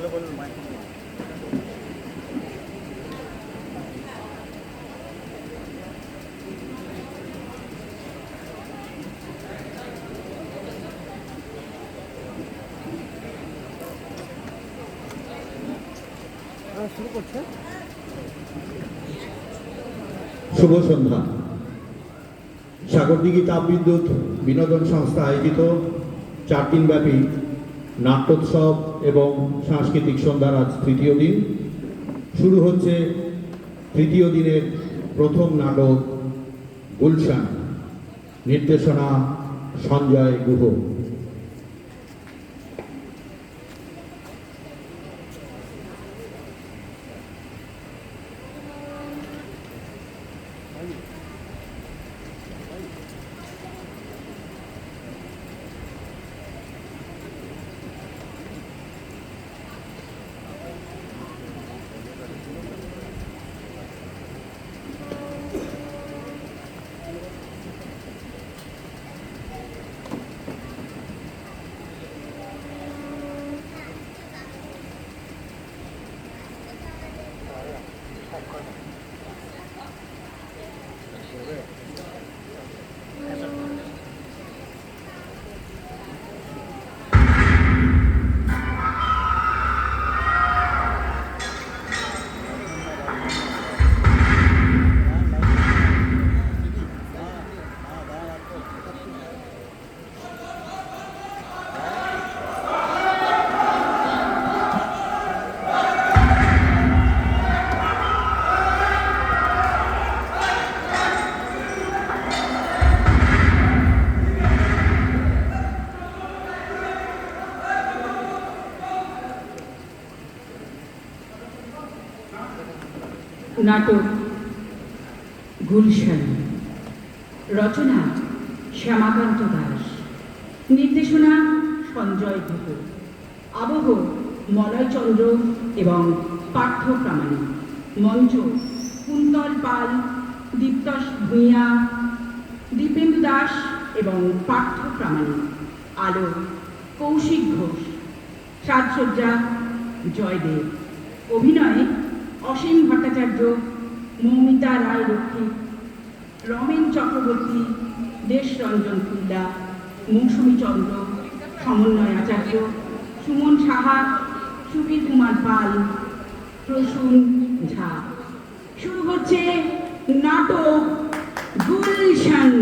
শুভ সন্ধ্যা। সাগরদিঘি তাপবিদ্যুৎ বিনোদন সংস্থা আয়োজিত 4 দিনব্যাপী নাট্যোৎসব এবং সাংস্কৃতিক সন্ধ্যার আজ তৃতীয় দিন। শুরু হচ্ছে তৃতীয় দিনের প্রথম নাটক গুলশান। নির্দেশনা সঞ্জয় গুহ। নাটক গুলশান। রচনা শ্যামাকান্ত দাস। নির্দেশনা সঞ্জয় গুহ। আবহ মলয়চন্দ্র এবং পার্থ প্রামাণিক। মঞ্চ কুন্তল পাল, দীপ্তস ভূঁইয়া, দীপেন্দু দাস এবং পার্থ প্রামাণিক। আলো কৌশিক ঘোষ। সাজসজ্জা জয়দেব। অভিনয়ে অসীম ভট্টাচার্য, মৌমিতা রায় রক্ষিত, রমেন চক্রবর্তী, দেশরঞ্জন কুল্লা, মৌসুমী চন্দ্র, সমন্বয় আচার্য, সুমন সাহা, সুবীর কুমার পাল, প্রসূন ঝা। শুরু হচ্ছে নাটক গুলশান।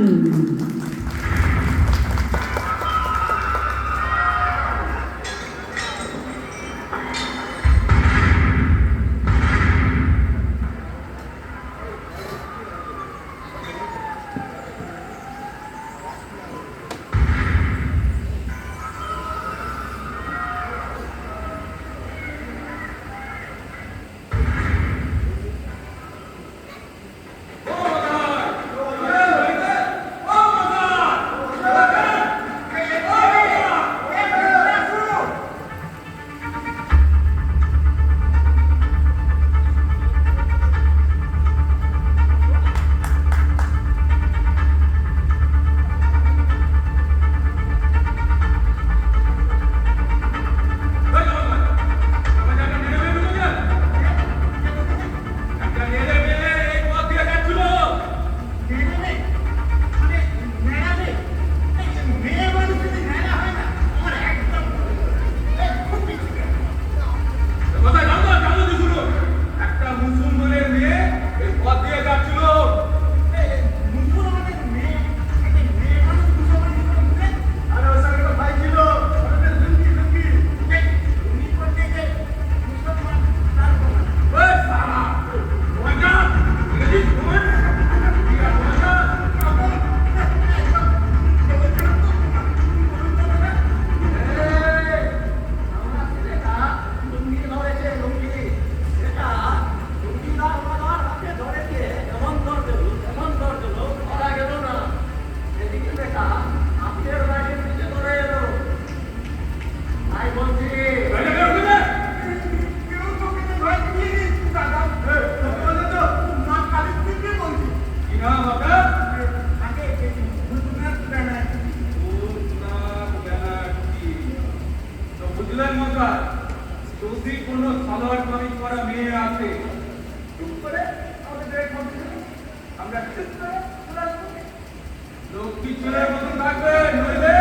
চুলের মতন থাকবে, নইলে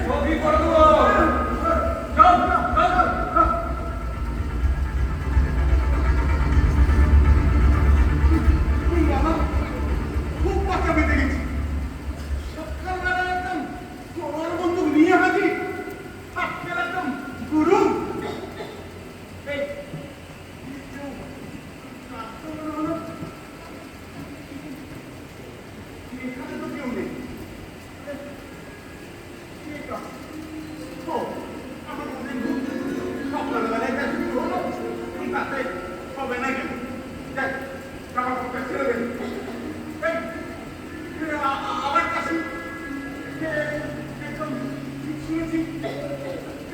সবই করে দেবো। চল, চল, চল। বাবা, খুব পাকা বেঁধে গেছি। সকালবেলা একদম চোর বন্দুক নিয়ে হাজির। আজকাল একদম গুরু। এই, আক্রমণ হলো। এখানে তো কেউ নেই। এটা, ও, আমার মনে খুব সকালবেলা এটা শুরু হলো। তাতে হবে না কেন? যাক, জামা কাপড়টা ছেড়ে দেন। এই, আবার কাশি। একদম ঠিক শুনেছি।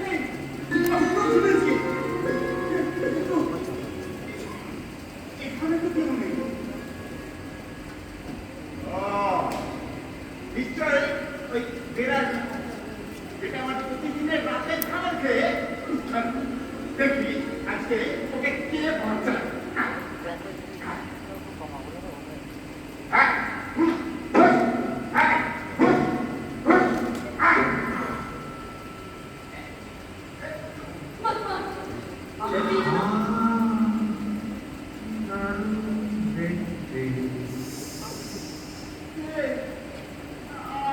এই, আমি তো শুনেছি। কিন্তু এখানে তো কেউ নেই। ও, নিশ্চয়ই ওই বেড়ার এটা আমার প্রতিদিনের রাতের খাবার খেয়ে দেখি আজকে ওকে কে বাঁচায়।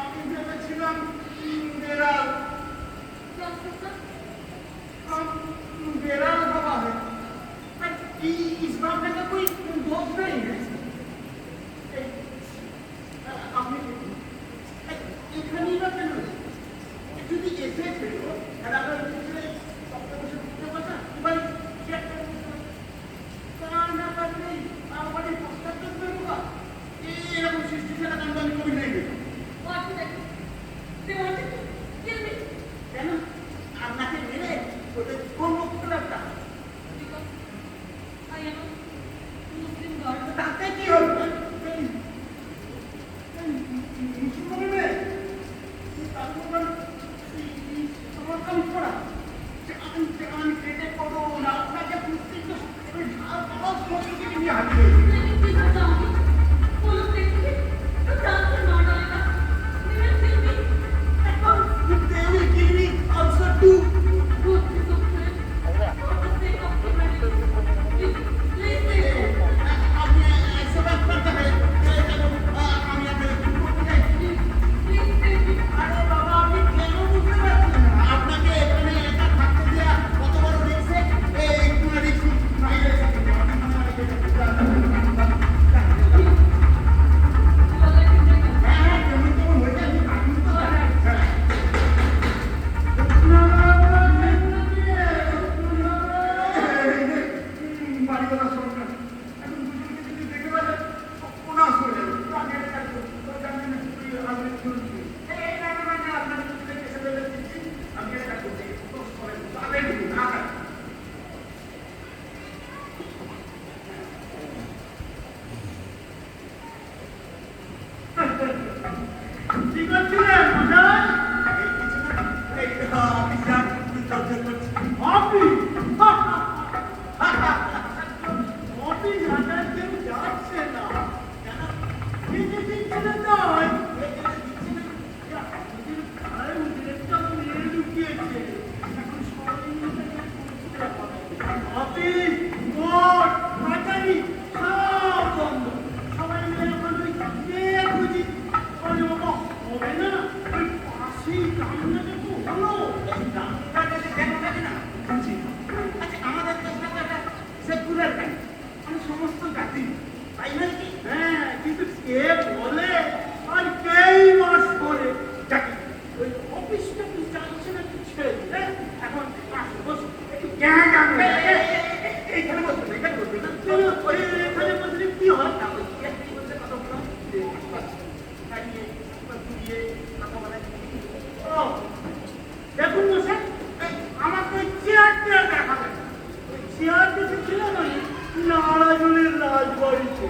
আমি ভেবেছিলাম বেড়াল बेराल हवा है पर इस मामले का कोई दोष नहीं है আপনি এখানেই বা কেন যদি এসে ছিল তাহলে আপনার পিছনে সপ্তাহ বসে ঘুরতে পারতাম এবার না পারলে আমার এই প্রস্তাব করতে হবে এরকম সৃষ্টি ছাড়া কাণ্ড আমি কবি নেই কেন আপনাকে মেরে ওদের কোন মুখটা তাতে কি হল মুসলমান মেয়ে সমর্থন করা আমি কেটে করো না আপনাকে প্রত্যেক নিয়ে হাঁটবে They will kill me also too. আপনি একশোবার করতে হবে আমি আরে বাবা আপনি কেন বুঝতে পারছেন না আপনাকে এখানে একা থাকতে দেওয়া কত বড় রিক্সে একটু রিক্স নাই হ্যাঁ কেমন কেমন হয়ে যায় আপনি তো বাড়িওয়ালা সরকার এখন দুজনকে যদি দেখে বলে প্রনাশ হয়ে যাবে আগে জানেন আমি শুনছি এই না আপনার যদি এসে বলে দিচ্ছি আমি এটা করছি তাহলে না ঠিক আছে মজা এই কিছু না এই অফিস যাচ্ছি চর্চা করছি অফিস অফিস হাঁটার কেউ যাচ্ছে না কেন খেতে দিচ্ছে না তাই লুকিয়েছে এখন অফিস কোর্ট কাছারি সব বন্ধ সবাই মিলে এখন খুঁজি হবে না ওই পাশেই রান্নাটা তো হলো এই রান্নাটা দেখো না বুঝছি আচ্ছা আমাদের একটা সেকুলার ব্যাংক মানে সমস্ত জাতি তাই নাকি হ্যাঁ কিন্তু কে বলে আর কেই মাস করে জাতি ওই অফিসটা কি যাচ্ছে না কি ছেড়ে হ্যাঁ এখন আসো বসো একটু জ্ঞান জানবে এইখানে বসবে এখানে বসবে না ওই এখানে বসলে কি হয় তাহলে কি বলছে কথা বলো দেখুন মশাই আমাকে চেয়ারটা দেখাবেন চেয়ার দেখেছিল মানে নারায়ণের রাজবাড়িতে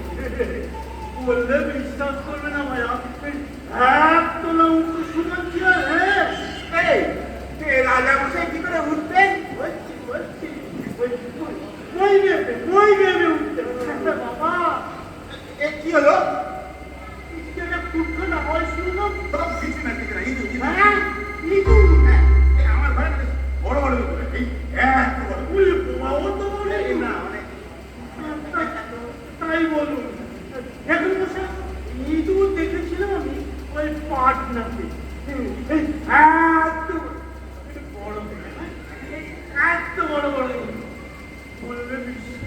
বললে বিশ্বাস করবে না ভাইয়া এক তোলা উঁচু সুন্দর চেয়ার হ্যাঁ রাজা মশাই কি করে উঠতেন বলছি বই নেবে উঠতেন বাবা কি হলো দুঃখটা হয় শুনলাম। সব কিছু না কিছু না ইঁদুর ইঁদুর। হ্যাঁ, ইঁদুর। হ্যাঁ, এই আমার ঘরে না বড় বড় ইঁদুর, এই এত বড়। উরে বাবা, ও তো বড় এই ইঁদুর। না মানে তাই বলুন। এখন মশাই, ইঁদুর দেখেছিলাম আমি ওই পাটনাতে। এই এত বড় বড়, এত বড় বড় ইঁদুর। বলবে বিশ্বাস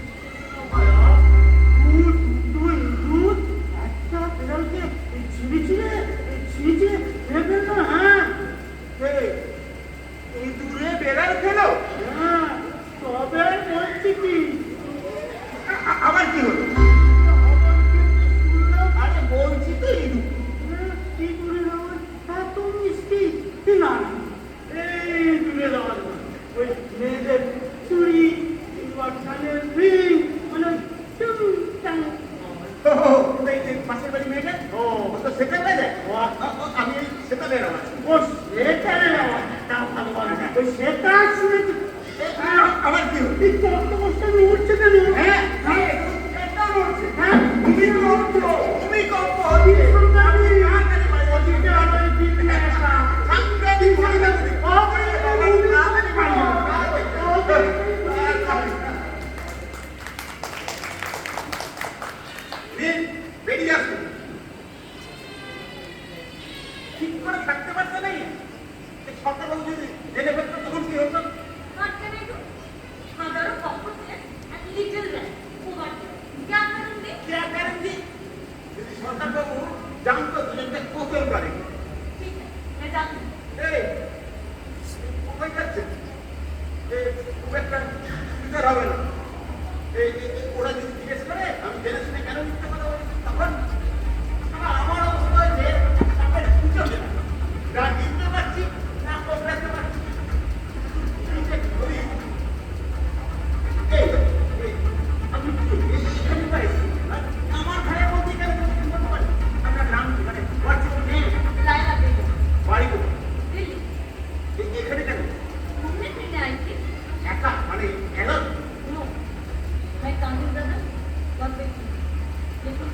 করো না, দুটো ইঁদুর একটা বিড়ালকে ছিঁড়ে ফেলবে না। হ্যাঁ, এই দূরে বেড়াল খেলো। হ্যাঁ, তবে আর বলছি কি, আবার কি হলো? শুনলাম আরে বলছি তো ইঁদুর। ইঁদুরের আওয়াজ এত মিষ্টি। না না, এই ইঁদুরের আওয়াজ না, ওই মেয়েদের চুড়ি কিংবা কানের রিং, মানে টুং টাং। ও, এই পাশের বাড়ি মেয়েটা, ও তো সেটা যায়। আমি এই সেটালের আওয়াজ। ও সেটারের আওয়াজ, তাও ভালো ভালো। ওই সেটা শুনেছি। আবার কি হলো? এই তত্ত্ব বস্তায় উঠছে কেন? হ্যাঁ, এটা নড়ছে। হ্যাঁ, তুমি নড়ছো, তুমি কম্প কি হচ্ছে। সুন্দরী! ওদিকে আমার দিদি একা। সাংঘাতিক মহিলা তুমি। বেরিয়ে আসুন। ঠিক করে থাকতে পারছে না। এই সকালবেলা যদি জেনে ফেলতো তখন কি হতো? What can I do? Mother of competence and little rat. Oh, what? क्या करेंगे? क्या करेंगे? যদি সরকারবাবু জানতো দুজনকে কোতল করে। ठीक है, मैं जाती हूँ। এই, কোথায় যাচ্ছে? এই, খুব একটা সুবিধার হবে না। ওরা যদি জিজ্ঞেস করে আমি জেনে শুনে কেন মিথ্যে কথা বলছি, তখন আমার অবস্থা হয়েছে আমার কিছু হবে না। না জিততে পারছি, না কোবরাতে পারছি। এই যে করি, এই, আমি এখানে পাইছি। আমার ঘরে বলতে কেন বলতে পারি? আপনার নাম কি? মানে হোয়াটস ইউর নেম? लायला बेगम, বাড়ি কোথায়? दिल्ली। এখানে কেন? घूमने फिरने आई थी। একা মানে একা? नो, मैं कानून ब्रदर और बेटी। लेकिन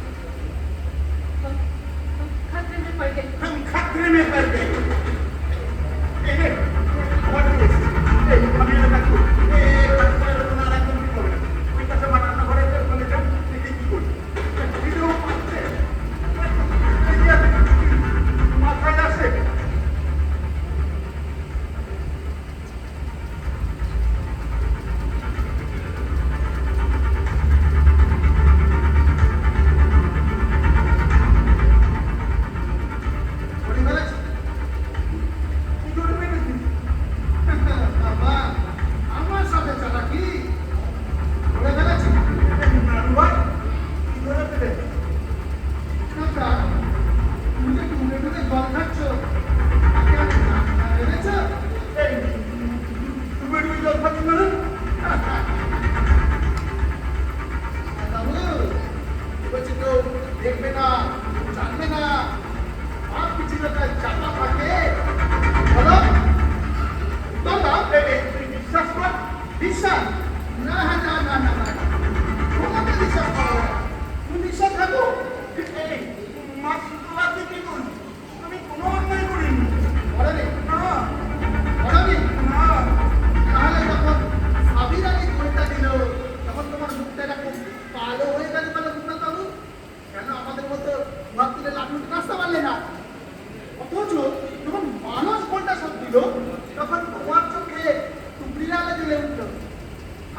हम खतरे में पड़ गए। हम खतरे में पड़ गए। আমার আমি এটা করি। খতরা না রাখুন কি করবে? ওই কাছে আমার রান্না ঘরে চলে যান, দেখি কি করি। ভিডিও পাচ্ছে। মাথায় আসে। করে ফেলেছি। কি করে ফেলেছি? বাবা, আমার সাথে চালাকি করে ফেলেছি। নাড়ু ভাই, কি করে ফেলেছি? কাকা, তুমি যে ডুবে ডুবে জল খাচ্ছ, তাকে আমি রান্না ভেবেছ? এই, ডুবে ডুবে জল খাচ্ছি মানে? বাবু, বলছি তো দেখবে না, জানবে না, আর কিছু একটা চাপা থাকে। বলো, বাবা, তুই বিশ্বাস কর। বিশ্বাস? না না না না না, তোমাকে বিশ্বাস করো না। তুমি বিশ্বাস থাকো। এই, মাছ তোলাতে কি করলি? আমি কোনো অন্যায় করিনি। বলেনি, না, বলেনি। না। তাহলে যখন সাবির আলী গোলটা দিল, তখন তোমার মুখটা এরকম কালো হয়ে গেল কেন মুখটা বাবু? কেন আমাদের মতো ঘর তুলে লাঠুতে নাচতে পারলে না? অথচ যখন মানুষ গোলটা সব দিল, তখন তোমার চোখে টুকরির আলো জ্বলে উঠল।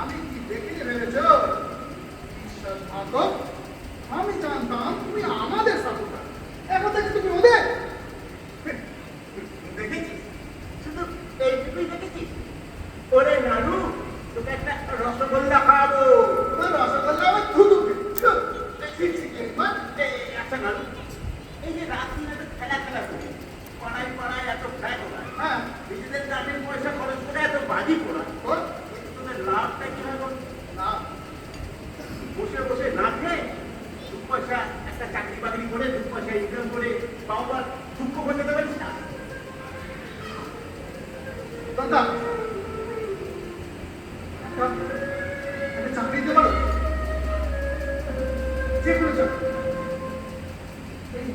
আমি কি দেখে ভেবেছ? বিশ্বাস থাকো, আমি জানতাম তুমি আমাদের সাপোর্টার, এখন থেকে তুমি ওদের। দেখেছিস? শুধু এইটুকুই দেখেছিস? ওরে নানু, তোকে একটা রসগোল্লা খাওয়াবো। তোমার রসগোল্লা আমার থুতু আচ্ছা নানু, এই যে রাত্রি এত খেলা করি, পাড়ায় পাড়ায় এত খেলা করা, হ্যাঁ, নিজেদের দামের পয়সা খরচ করে এত বাজি পড়া, কিন্তু তোদের লাভটা কি হবে? না বসে বসে না খেয়ে দু পয়সা একটা চাকরি বাকরি করে 2 পয়সা ইনকাম করে বাবা দুঃখ বোঝাতে পারিস না? দাদা, একটা চাকরি দিতে পারো? যে কোনো চাকরি। এই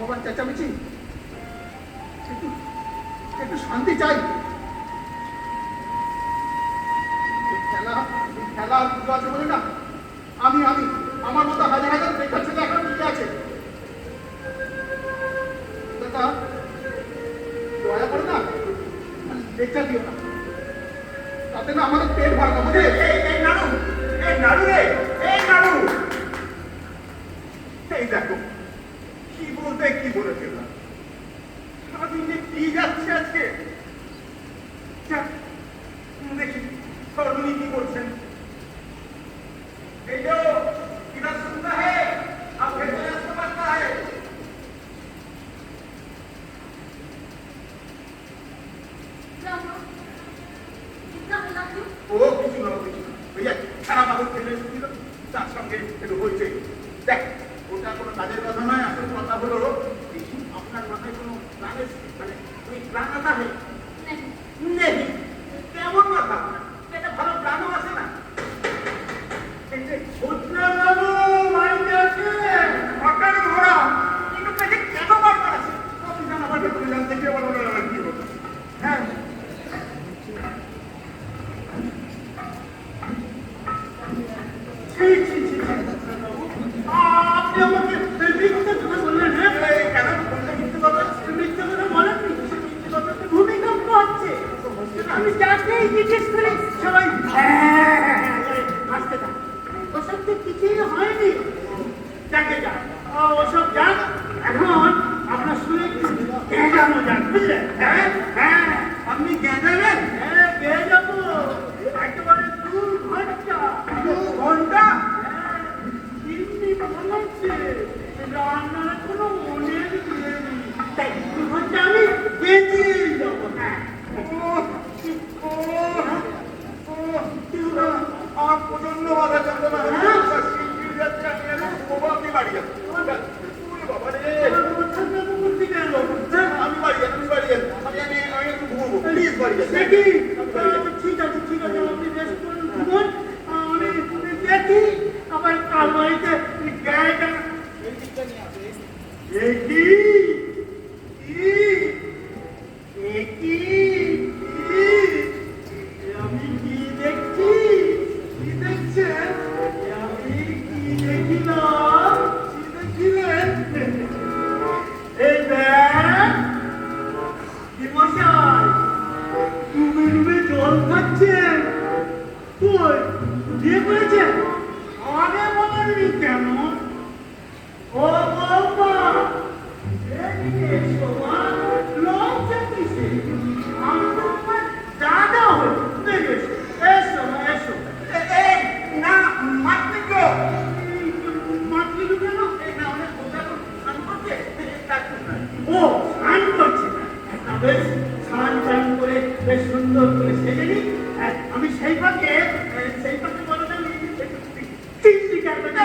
আবার চেঁচামেচি, একটু একটু শান্তি চাই। এই খেলা আর দুটো আছে বলে না, আমি আমার মতো হাজার হাজার বেকার ছেলে এখন টিকে আছে। দাদা দয়া করে না লেকচার দিও না, তাতে না আমাদের পেট ভরা না বুঝে। এই নাড়ু রে, এই নাড়ু, এই দেখো কি বলতে কি বলেছে না, সারাদিন যে কি যাচ্ছে আজকে। যাক, দেখি সরজনী কি করছেন। এই जो इधर सुनता है अब भेजना समझता है। जाओ, इतना बोला क्यों? ও কিছু না भैया সারা বাবু ফেলে শুনছিল, তার সঙ্গে একটু হয়েছে। দেখ ওটা কোনো কাজের কথা নয়, আসল কথা হলো আপনার মাথায় কোনো প্রাণের মানে ওই প্রাণ আতা হয় नहीं, নেই। কেমন মাথা, এটা ভালো প্রাণও আছে না। এই যে উৎনাবাবু বাড়িতে আছেন, হঠাৎ ঘোরা কিন্তু পেটে কেন বারবার আছে, আপনি জানাবার ব্যাপারে জানতে কি বলো না কি বলো। হ্যাঁ আপনি আমাকে মিথ্যে কথা বললেন। হ্যাঁ কেন বলতে মিথ্যে কথা? মিথ্যে কথা বলেননি, মিথ্যে কথা ভূমিকম্প হচ্ছে। আমি যাকেই জিজ্ঞেস করি সবাই আসতে থাক, ওসব তো কিছুই হয়নি। যাকে যাক ওসব যাক, এখন আপনার শুনে গেঁজানো যাক বুঝলেন। হ্যাঁ হ্যাঁ আপনি গেঁজাবেন? হ্যাঁ গেয়ে যাবো একেবারে 2 ঘন্টা। 2 ঘন্টা? দিল্লি বলেছে রান্নার কোনো মনের বিয়ে নেই, তাই 2 ঘন্টা আমি বেঁচেই যাবো। হ্যাঁ আমার প্রচন্ড মাথা যন্ত্রণা যাচ্ছে, আমি এখন ঘুমবো, আপনি বাড়ি যান। বাবা রে আমি বাড়ি যান, আমি একটু ঘুমবো, প্লিজ বাড়ি যান। ঠিক আছে আপনি রেস্ট করুন, ঘুমুন, আমি দেখি আবার কাল বাড়িতে গায়েটা আমি কি দেখছি? কি দেখছেন? আমি কি দেখিলাম? কি দেখিলেন? এই দেখ কি মশাই, ডুবে ডুবে জল খাচ্ছেন। কই বিয়ে করেছেন? আগে বলেননি কেন? ও বাবা এদিকে এসো মা, লজ্জা কিসে? আমি তো তোমার দাদা হই, এসো এসো এসো। না মাতলি গো, মাতলি গো কেন? এই না অনেক বোঝা স্নান করছে, ও স্নান করছে না, বেশ স্নান টান করে বেশ সুন্দর করে সেজে নি। আমি সেই পাকে বলো না চিন্তি করবে না।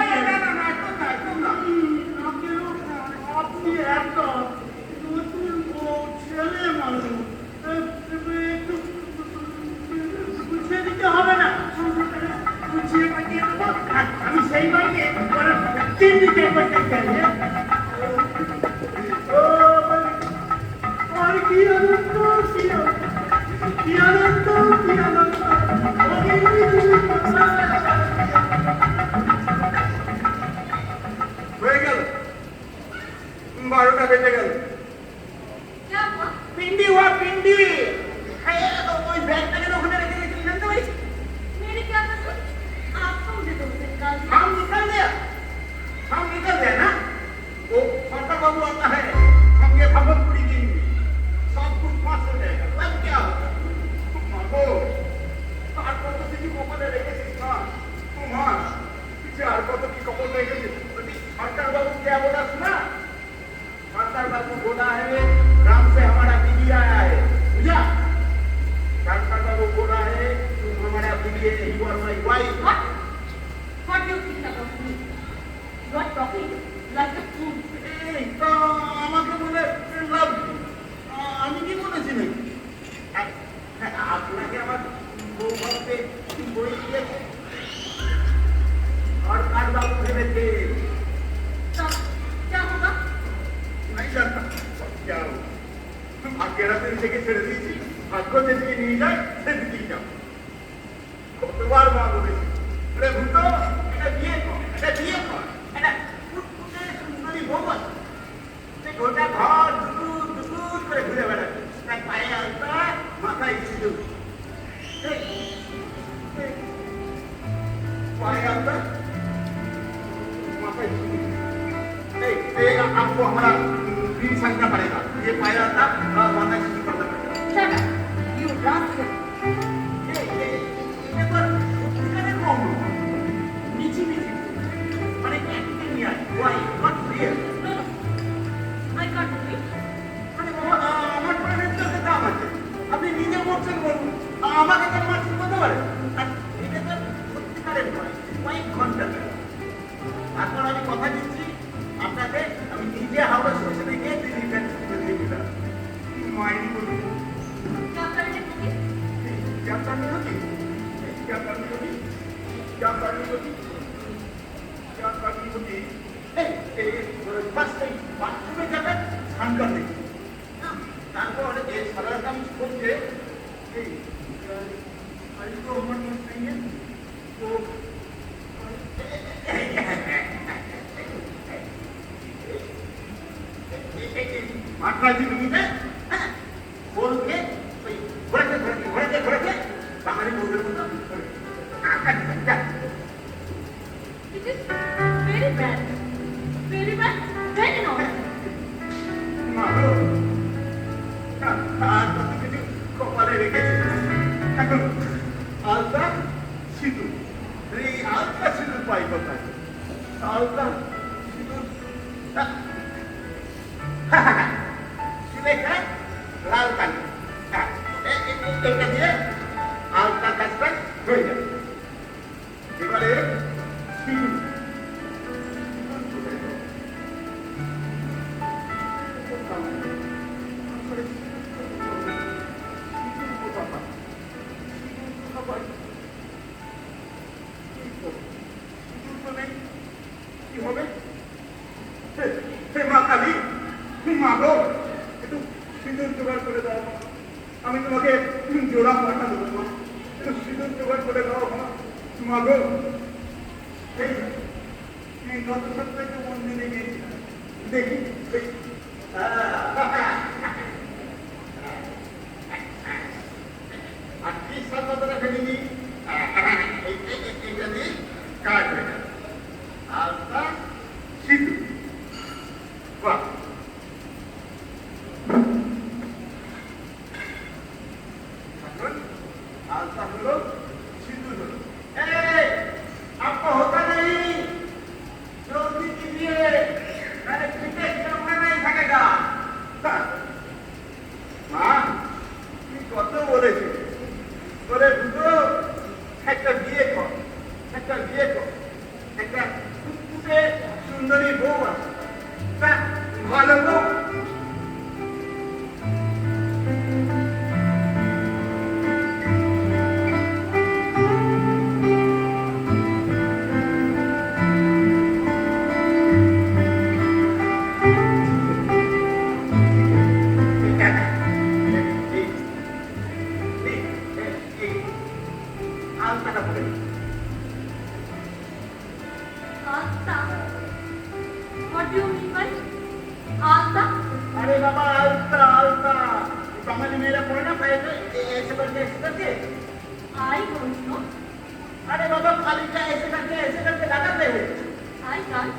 আপনি একটা নতুন ছেলে মানুষ, একটু বুঝিয়ে দিতে হবে না? বুঝিয়ে পাঠিয়ে দেবো, আমি সেই বাড়িতে চিন্তি করতে চাই। আর কি আনন্দ, কি আনন্দ, কি আনন্দ। হয়ে গেল, 12টা বেজে গেল। क्या हुआ? पिंडी हुआ पिंडी। ওই ব্যাগটা যেন ওখানে রেখে গেছিলি জানতে পারিস? मेरे क्या कसूर? आपको मुझे तो उसे निकाल दिया। हम निकल गया ना। वो सरकार बाबू आता है, हम ये भगतपुरी देंगे, सब कुछ पास हो जाएगा, तब क्या होगा? मागो আর কত কিছু কপালে রেখেছিস না তোমার, কিছু আর কত কি কপাল রেখেছিস। सरकार बाबू क्या बोला सुना? सरकार बाबू बोला है राम से हमारा बीवी आया है, बुझा? सरकार बाबू बोला है तुम हमारा बीवी है, you are my wife. What? What do you think about me? You are talking like a fool. এই তো আমাকে বলে লাভ, আমি কি বলেছি নাকি? আপনাকে আমার বউ ভাবতে বই দিয়েছে, सरकार बाबू भेजे थे। तो क्या होगा? नहीं যেদিকে নিয়ে যায় সেদিকেই যাও। কতবার মা বলেছি, বলে ভূত এটা বিয়ে কর, এটা বিয়ে কর, এটা ফুটফুটে সুন্দরী বউ আছে। সে গোটা ঘর দুপুর দুপুর করে ঘুরে বেড়াবে, তার পায়ে আলতা, মাথায় সিঁদুর। पाए आता माथा आपको हमारा फीस समझना पड़ेगा। ये पाया आता माथा शुरू करना पड़ेगा। Shut up, you rascal. ये पर कितने कौन नीची नीची माने एक्टिंग नहीं है why not real No, no, I can't do it. মানে বাবা আমার পরে নেতৃত্বে দাম আছে আপনি নিজে বলছেন বলুন আমাকে কেন মারছেন বলতে পারে এটা তো সত্যিকারের নয় কয়েক ঘন্টা তারপর আমি কথা দিচ্ছি আপনাকে আমি নিজে হাওড়া স্টেশনে গিয়ে দিল্লি দিয়ে দিলাম মাইনি বলুন क्या करने लगे? क्या करनी होगी क्या करनी होगी क्या करनी होगी क्या करनी होगी ফার্স্ট বাথরুমে যাবেন স্নান করতে তারপর এই সারা কাম করতে এই আরে তো আমার মনে নেই তো মাত্রা দিতে হ্যাঁ বলকে ওই ঘোরাতে বাঙালি বউদের মতো It is very bad. Very bad. Very naughty. মারো আর কত কিছু কপালে রেখেছে এখন আলতা সিঁদুর এই আলতা সিঁদুর পাই কোথায় আলতা সিঁদুর লেখা লাল কালি এটা দিয়ে আলতা কাজটা হয়ে যাবে এবারে সিঁদুর কি হবে মা কালী মা গো একটু সিঁদুর জোগাড় করে দাও আমি তোমাকে জোড়া পাঠা দেবো মা একটু সিঁদুর জোগাড় করে দাও মা গো এই গত সপ্তাহে তো মন্দিরে গিয়েছিলাম দেখি আর কি সাথে ফেলিনি এইটা দিয়ে কাজ হয়ে যাবে আলতা সিঁদুর বাহ आलता हलो सिंदूर हलो आपको होता नहीं जल्दी कीजिए मैंने टिकट सामने नहीं थकेगा माँ তুই কত বলেছিস তোরে দুটো একটা বিয়ে কর একটা ফুটফুটে সুন্দরী বউ আছে তা ভালো বউ Alta. What do you mean by Alta? अरे बाबा आलता बांगाली मेरा पढ़े ना पहले ऐसे करके I don't know. अरे बाबा खाली का ऐसे करके लगाते हुए I can't.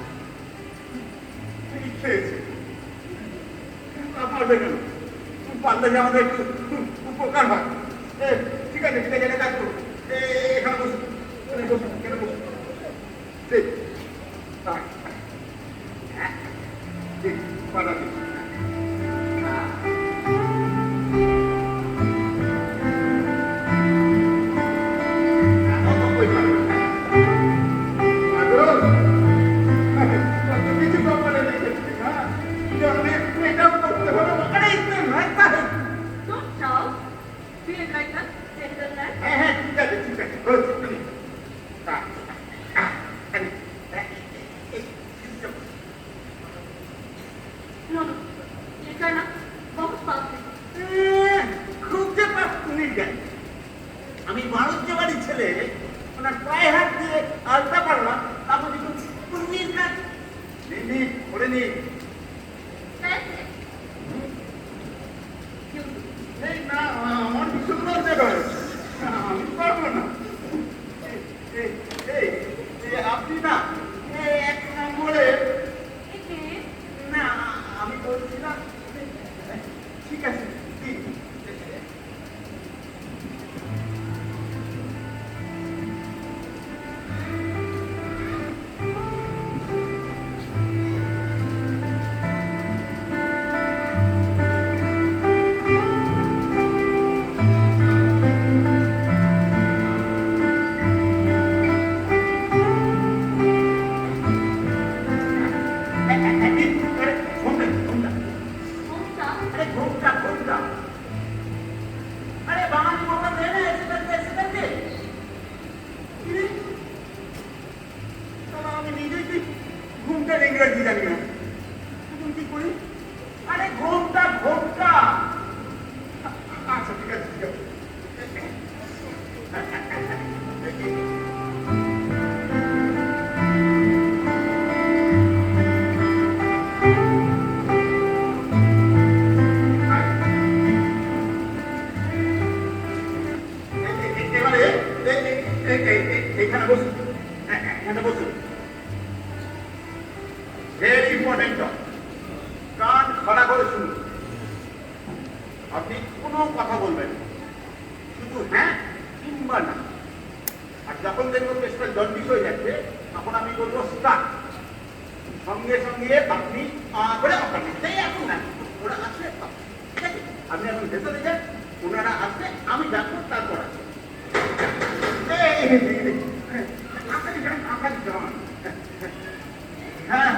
ठीक है आप देखो পাল্লা যে আমাদের একটু উপকার হয় ঠিক আছে এটা দেখো এখানে বসুন কেন বসুন ঠিক ঠিক পাড়া দিন কিছু ব্যাপারে রেখেছি হ্যাঁ এটাও করতে হবে আরে ইতনা লাগতা है Don't shout. Feel like a gentleman. হ্যাঁ এইখানে বসুন, এখানে বসুন। ভেরি ইম্পর্টেন্ট, কান খোলা করে শুনুন। আপনি কোনো কথা বলবেন না, শুধু হ্যাঁ কিংবা না। আর যখন দেখবো কেসটা জন্ডিস হয়ে যাচ্ছে, তখন আমি বলবো স্টার্ট। সঙ্গে সঙ্গে আপনি করে আপনার এখন না, ওরা আসলে ঠিক আছে, আপনি এখন ভেতরে যান, ওনারা আসলে আমি ডাকবো, তারপর আসবে। হ্যাঁ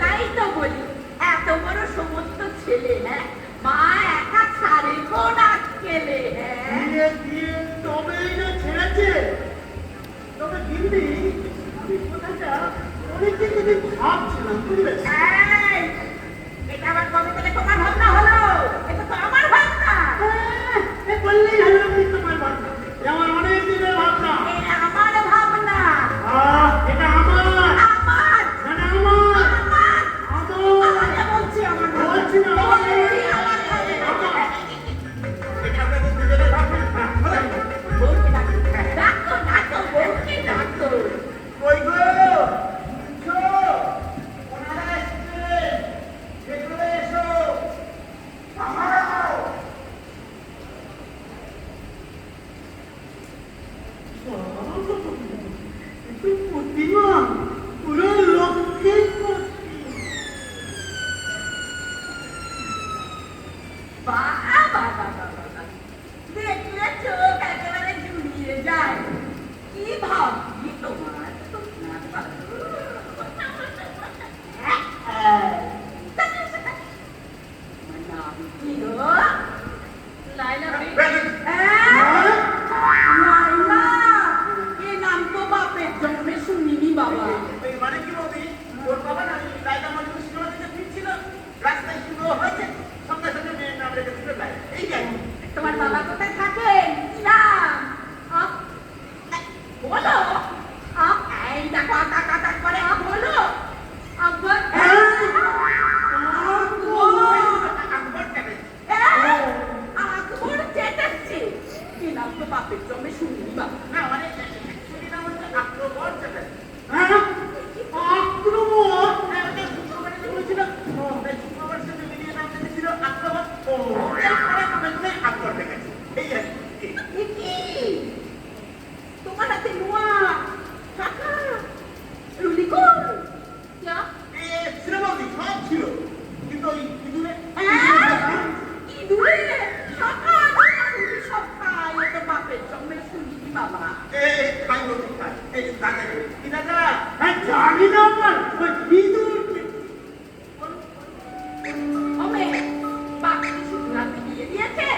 তাই তো বলি, এত বড় সমস্ত ছেলে, হ্যাঁ মা একা ছাড়ে কোন আজকেলে, হ্যাঁ দিয়ে দিয়ে তবেই না ছেড়েছে। তবে দিদি, আমি কথাটা অনেকদিন থেকে ভাবছিলাম, বুঝলে? এই, এটা আবার কবে থেকে তোমার ভাবনা হলো? এটা তো আমার ভাবনা। এ বললেই হলো আপনি তোমার ভাবনা। এ আমার অনেক দিনের ভাবনা। এটা আমার ভাবনা। এটা আমার। আমার না, না, আমার। আমার আমার। আমাকে বলছি আমার ভাবনা। বলছি না, বলছি আমার ভাবনা। এটা আপনাদের দুজনের ভাবনা। বউকে ডাকো, ডাকো, ডাকো, বউকে ডাকো। কই গো? শুনছো? ওনারা এসছে, ভেতরে এসো। দাঁড়াও। একটু বুদ্ধিমান, পুরো লক্ষ্মীর মূর্তি। বাবা, বাবা, বাবা, দেখলে চোখ একেবারে জুড়িয়ে যায়। কি ভাবছি তোমার? তোমার বাবু। তোমার নাম কি গো? লাইলা বেগম। লাইলা, এ নাম তো বাপের জন্মে শুনিনি বাবা। এই মানে কি বলবি? ওর বাবা না ওই লাইলা মজনু সিনেমা থেকে ফিরছিল, রাস্তায় শুরু হয়েছে, সঙ্গে সঙ্গে মেয়ের নাম রেখে দিল লাইলা। এই যে তোমার বাবা কোথায় থাকেন? কি নাম? বলো। এই দেখো টাকা টাক করে বলো। আকবর। আকবর কেন? আকবর চেটেছি। কি নাম তো বাপের জন্মে শুনিনি বাবা। না মানে অ্যাকচুয়ালি নাম হচ্ছে আকবর চ্যাটার্জি। আক্রমণ। হ্যাঁ, ওটা শুক্রবারে যে বলেছিল, ওই শুক্রবার সাথে মিলিয়ে নাম রেখেছিল আকবর। এরপরে নামে আকবর রেখেছে। এই আর কি। এ কি? তোমার হাতে নোয়া টাকা রুলিকন যা সিনেমাটি সব ছিল, কিন্তু ওই ইঁদুরে ইঁদুরে টাকা সব খায়। ও তো বাপের জন্মে শুনিনি বাবা। খাই বলছি খাই। এই দাদা কি দাদা? হ্যাঁ, জানি না আমার ওই ইঁদুর কি। ওমে বাপ কি শুধু রাতে বিয়ে দিয়েছে?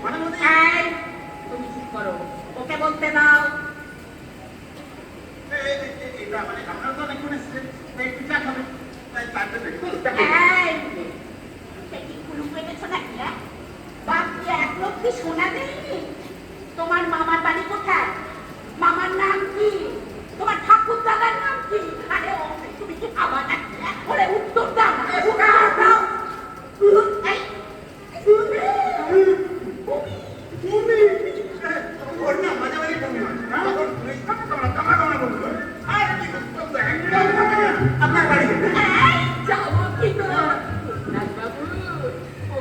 মানে বলতে এই তুমি চুপ করো, ওকে বলতে দাও। এটা মানে আপনারা তো অনেকক্ষণ এসেছেন, একটু চা খাবেন, তাই তার জন্য একটু চা এই সে কি কুলুপ এনেছো নাকি? বাপ কি এক লক্ষ্মী সোনা দেয়নি? তোমার মামার বাড়ি কোথায়? মামার নাম কি? তোমার ঠাকুর দাদার নাম কি? আরে ও তুমি কি খাবার নাকি? ওরে উত্তর দাও না, উত্তর দাও। এই তুমি ওর না মাঝে মাঝে বমি হয়। তখন ওই কামড়া বমি করে। আর কি করতে একদম আপনার বাড়ি এই যাবো কি গো? রাজবাবু, ও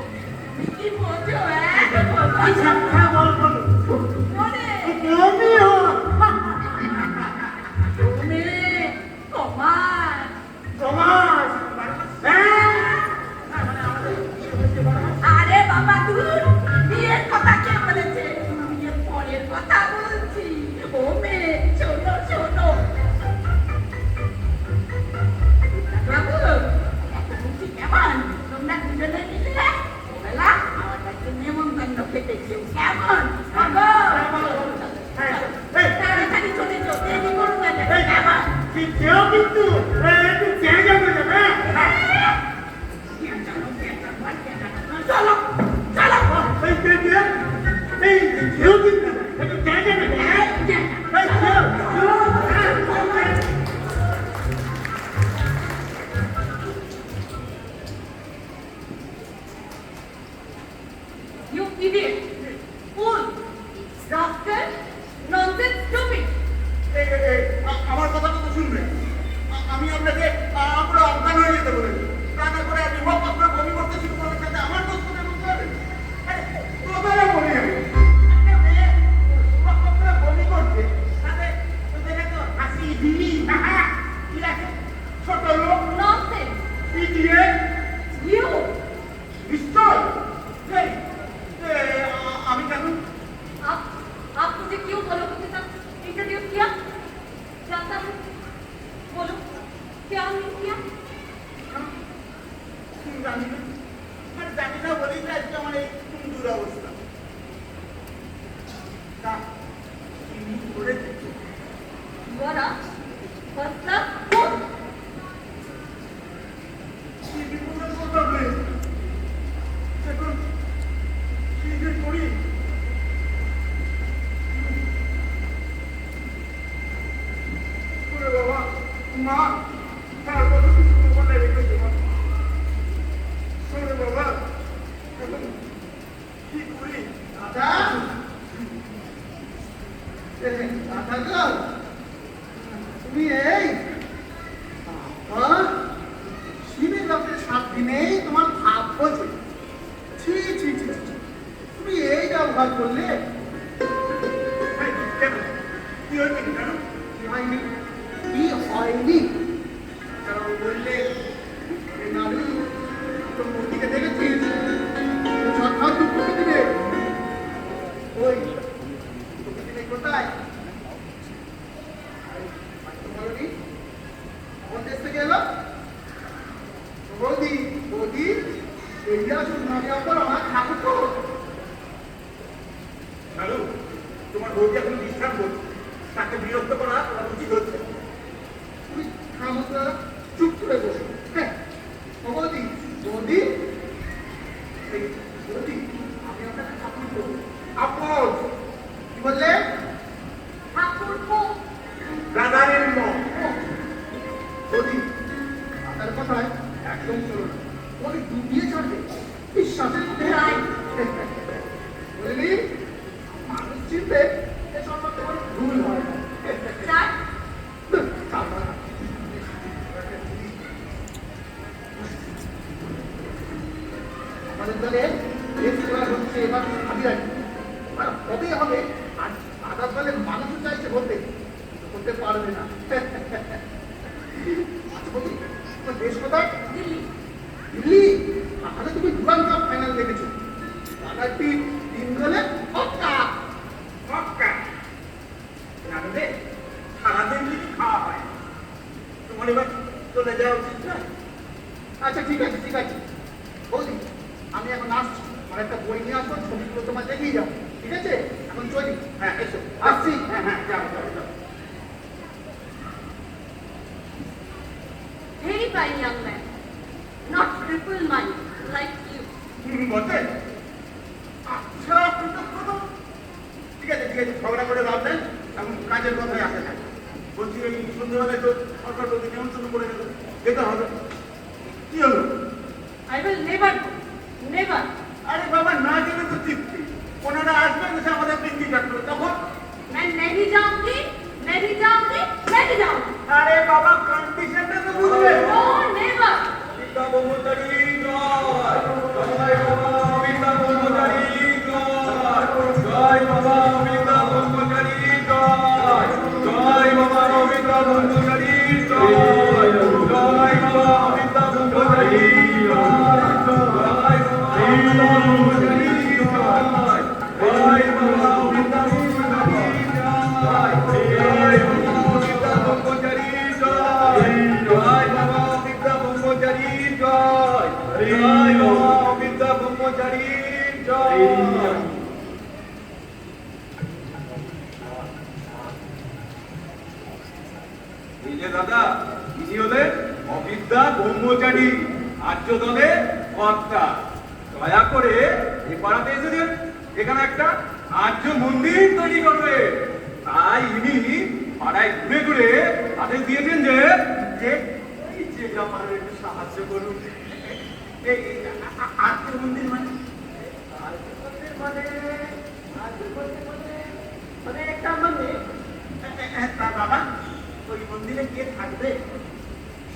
তুমি কি বোঝো? আচ্ছা, হ্যাঁ, বল, বল। ওরে বমি হয়। তুমি তোমার সমাজ। হ্যাঁ। আরে বাবা দূর, বিয়ের কথা কে বলেছে? বিয়ের পরের কথা বলছি। ও মেয়ে শোনো শোনো বাবু, এত বুঝি কেমন? তোমরা দুজনে মিলে ওবেলা আমার কাছে নেমন্তন্ন খেতে কেউ কেমন? Idiot! Fool! Rascal! Nonsense! Stupid! আমার কথাটা তো শুনবে। আমি আপনাকে পুরো অজ্ঞান হয়ে যেতে বলেছি। তা না করে বিভাগপত্র বমি করতে শুরু করার সাথে আমার দোষ করে বলতে হবে। তোদেরও বলি আমি। একটা মেয়ে বিভাগপত্র বমি করছে, তাতে তোদের এত হাসি হিহি হাহা কি আছে? ছোট লোক, Nonsense! Idiot, You! নিশ্চয়। এই, আমি কেন? आप मुझे क्यों लोगों के साथ इंट्रोड्यूस किया? जानता हूँ। बोलो, क्या नहीं किया? জানি না। আর জানি না বলেই তো আজকে আমার এই দুরবস্থা। তা, কি করেছে? You are a first class fool! কি বিপদের কথা বলে? এখন কি যে করি? ওরে বাবা, মা, তার কথা কিছু বলে রেখেছে মা। ওরে বাবা, এখন কি করি? দাদা, দাদা গো, তুমি এই শিবের বাপের 7 দিনেই তোমার ভাব বোঝে। ছি ছি ছি ছি, তুমি এই ব্যবহার করলে। কি হয়েছে? কেন কি হয়নি? কি হয়নি কারণ বললে নারী তোর মূর্তিকে দেখেছিস, সাক্ষাৎ দুঃখ দিবে। ওই দিনে কোথায় বলনি কোন দেশ থেকে এলো? বৌদি, বৌদি এই আসুন, আমি আপনার আমার ঠাকুর তো হ্যালো, তোমার বৌদি এখন বিশ্রাম করছে, তাকে বিরক্ত করা তোমার উচিত হচ্ছে। তুমি খামোশা চুপ করে বসো। হ্যাঁ বৌদি, বৌদি বৌদি আমি আপনাকে ঠাকুর করবো। আপন কি বললে? ঠাকুরপো! ব্রাদারের মন। বৌদি আপনার কথায় একদম চলো না, তোমাকে ডুবিয়ে ছাড়বে বিশ্বাসের মধ্যে। বলিনি মানুষ চিনতে এসব তোমার ভুল হয় না। Start! আমাদের দলে রেস করা হচ্ছে এবার হাজিরাই হবে হবে। আর আদার দলে মানুষও চাইছে বলতে, করতে পারবে না। তোমার দেশ কোথায়? দিল্লি! দিল্লি? তাহলে তুমি ডুরান্ড কাপ ফাইনাল দেখেছো। বাগারটি 3 গোলে পক্কা পক্কা। জানবে সারাদিন যদি খাওয়া হয়, তোমার এবার চলে যাওয়া উচিত না? আচ্ছা ঠিক আছে ঠিক আছে বৌদি, আমি এখন আসছি, আমার একটা বই নিয়ে আসবো, ছবিগুলো তোমার দেখিয়ে যাবো, ঠিক আছে? এখন চলি। হ্যাঁ এসো, আসছি। হ্যাঁ হ্যাঁ যাও যাও যাও। Very fine young man. Not triple money like you. বলতে আচ্ছা কৃতজ্ঞ। ঠিক আছে ঠিক আছে, ঝগড়া করে লাভ নেই, এখন কাজের কথায় আসে না। বলছি ওই সন্ধ্যাবেলায় তো সরকার প্রতি নিয়ন্ত্রণ করে গেল, যেতে হবে। কি হলো? I will never go. Never. আরে বাবা না গেলে তো তৃপ্তি, ওনারা আসবেন এসে আমাদের পিন্ডি কাটলো, তখন मैं नहीं जाऊंगी, नहीं जाऊंगी, नहीं जाऊंगी. আরে বাবা কন্ডিশনটা তো বুঝবে। No, never. অমিতা ব্রহ্মচারী জয়, জয় বাবা অমিতা ব্রহ্মচারী জয়, জয় বাবা অমিতা ব্রহ্মচারী জয়, জয় বাবা অমিতা ব্রহ্মচারী জয়, জয় বাবা অমিতা ব্রহ্মচারী জয়, জয় বাবা অমিতা ব্রহ্মচারী জয়, জয় বাবা অমিতা ব্রহ্মচারী জয়, জয় বাবা অমিতা ব্রহ্মচারী জয়, জয় বাবা অমিতা ব্রহ্মচারী জয়, জয় বাবা অমিতা ব্রহ্মচারী জয়। এই যে দাদা, ইনি হলেন অবিদ্যা ব্রহ্মচারী, আর্য দলে কর্তা। দয়া করে এই পাড়াতে এসেছেন, এখানে একটা আর্য মন্দির তৈরি করবে। তাই ইনি পাড়ায় ঘুরে ঘুরে আদেশ দিয়েছেন যে এই যে আমার একটু সাহায্য করুন। এই আর্য মন্দির মানে? আর্য মন্দির মানে মন্দিরে কে থাকবে?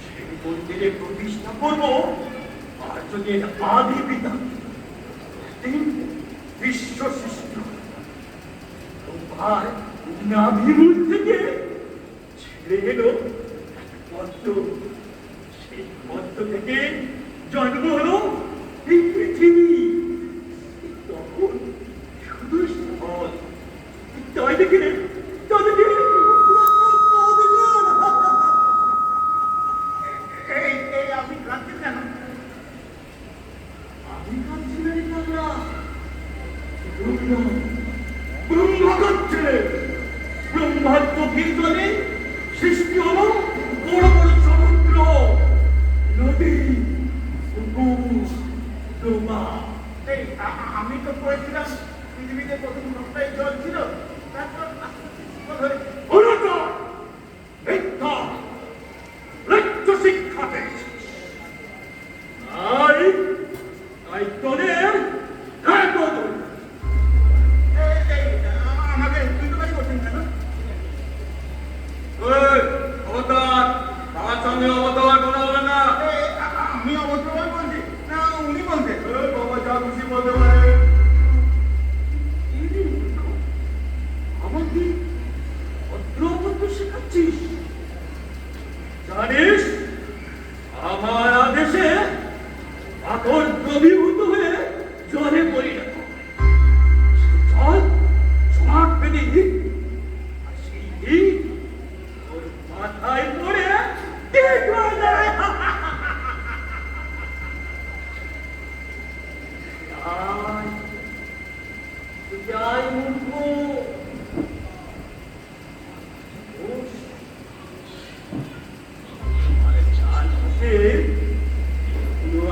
সেই মন্দিরে প্রতিষ্ঠা করব আর্যদের আদি পিতা তিনি বিশ্ব সৃষ্টি আর নাভিমূল থেকে ছেড়ে এলো এক পদ্ম। সেই পদ্ম থেকে জন্ম হলো এই পৃথিবী। তখন শুধু স্থল, তাই দেখে তাদেরকে এই আপনি কাঁদছেন কেন? আমি কাঁদছি না রে কান্না, ব্রহ্মা কাঁদছে। ব্রহ্মার গভীর জলে সৃষ্টি হলো বড় বড় সমুদ্র, নদী, পুকুর, ডোবা। এই আমি তো পড়েছিলাম পৃথিবীতে প্রথম সপ্তাহে জল ছিল, তারপর আস্তে আস্তে শিকল হয়েছে। অনন্তর মিথ্যা ন্যায্য শিক্ষা পেয়েছিস। তাই তোদের এক বদল। এই আমাকে দুটোকারি করছেন কেন? অবতার আমার সঙ্গে অবতার কোনো হবে না। আমি অবশ্যই বলছি না, উনি বলছেন। বাবা যা খুশি বলতে পারে। আমাকে অদ্রবদ্ধ শেখাচ্ছিস? জানিস আমার আদেশে পাথর দ্রবীভূত হয়ে জলে পরিণত হয়। জল জমাট বেঁধে আর সেই দিন ওর মাথায় পড়ে ঠিক হয়ে যায়। যাই মূর্খ,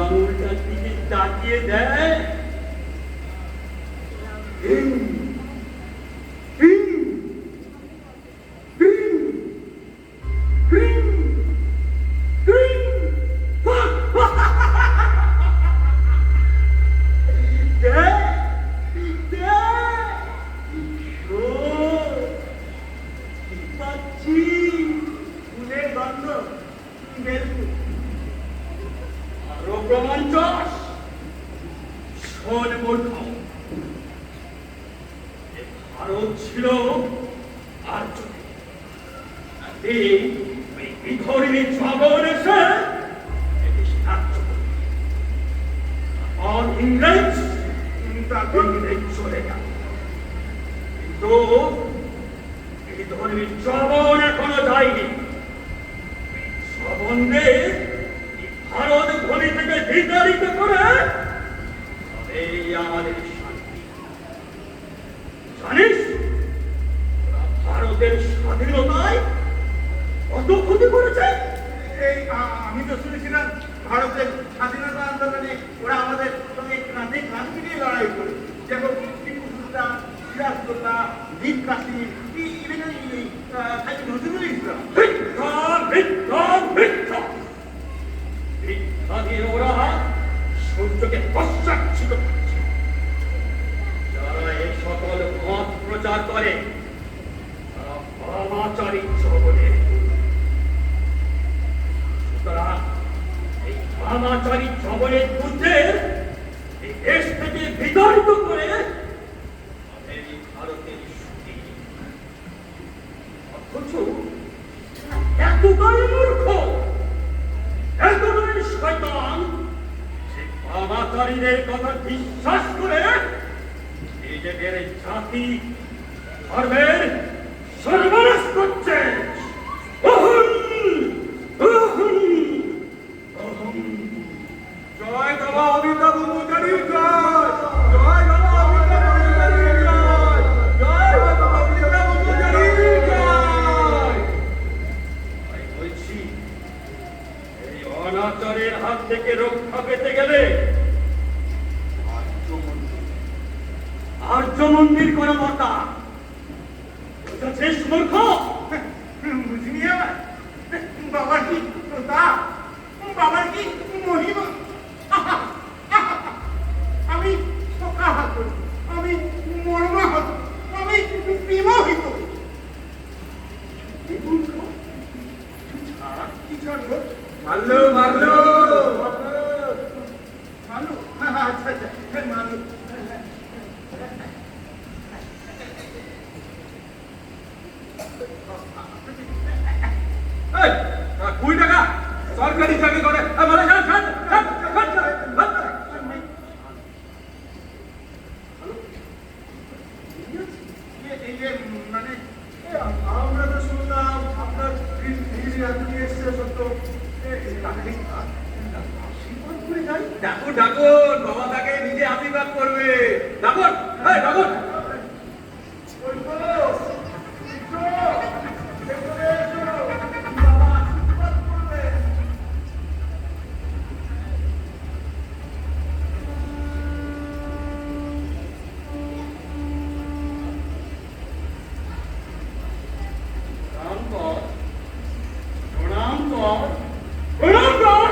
আঙুলটার দিকে তাকিয়ে দেয়। ফুলের গন্ধ বেলফুল। আরো প্রমাণ চাস? শোন মূর্খ, এ ভারত ছিল আর্য। বিধর্মী জগৎ এসে একে সাহায্য করবে। আর ইংরেজ চলে গেল, কিন্তু বিধর্মী জগৎ এখনো যায়নি। সম্বন্ধে ভারত ভূমি থেকে বিতাড়িত করে এই আমাদের শান্তি। জানিস ওরা ভারতের স্বাধীনতায় কত ক্ষতি করেছে? এই আমি তো শুনেছিলাম ভারতের স্বাধীনতা আন্দোলনে ওরা আমাদের সঙ্গে কাঁধে কাঁধ মিলিয়ে লড়াই করে, যেমন টিপু সুলতান, সিরাজদৌল্লা, দীপ কাসিম, ইভেন কাজী নজরুল ইসলাম। মিথ্যা, মিথ্যা, মিথ্যা। মিথ্যা দিয়ে ওরা সূর্যকে পশ্চাচ্ছিত করছে। যারা এই সকল মত প্রচার করে তারা বামাচারী জগতের। সুতরাং এই বামাচারী জগতের বুদ্ধের এই দেশ থেকে বিতাড়িত করে এই ভারতের সুখী। অথচ এতটাই মূর্খ, এতটাই শয়তান যে বামাচারীদের কথা বিশ্বাস করে নিজেদের জাতি ধর্মের সর্বনাশ করছে। অহং, অহং, অহং। জয় বাবা অমিতা ব্রহ্মচারী জয়। জয় বাবা অমিতা ব্রহ্মচারী জয়। জয় বাবা অমিতা ব্রহ্মচারী জয়। আমি বলছি, এই অনাচারের হাত থেকে রক্ষা পেতে গেলে আর্য মন্দির করা মাতা। বুঝেছিস মূর্খ? বুঝিনি আমার বাবার কি প্রতা, বাবার কি মহিমা। আমি শোকাহত, আমি মর্মাহত, আমি বিমোহিত। আচ্ছা আচ্ছা মানুষ এই, 20 টাকা সরকারি চাকরি করে মানে এই যে মানে আমরা তো শুনলাম আপনার এসছে সত্য আশীর্বাদ করে যাই ডাকুন ডাকুন বাবা তাকে নিজে আশীর্বাদ করবে ডাকুন এই ডাকুন প্রণাম কর প্রণাম কর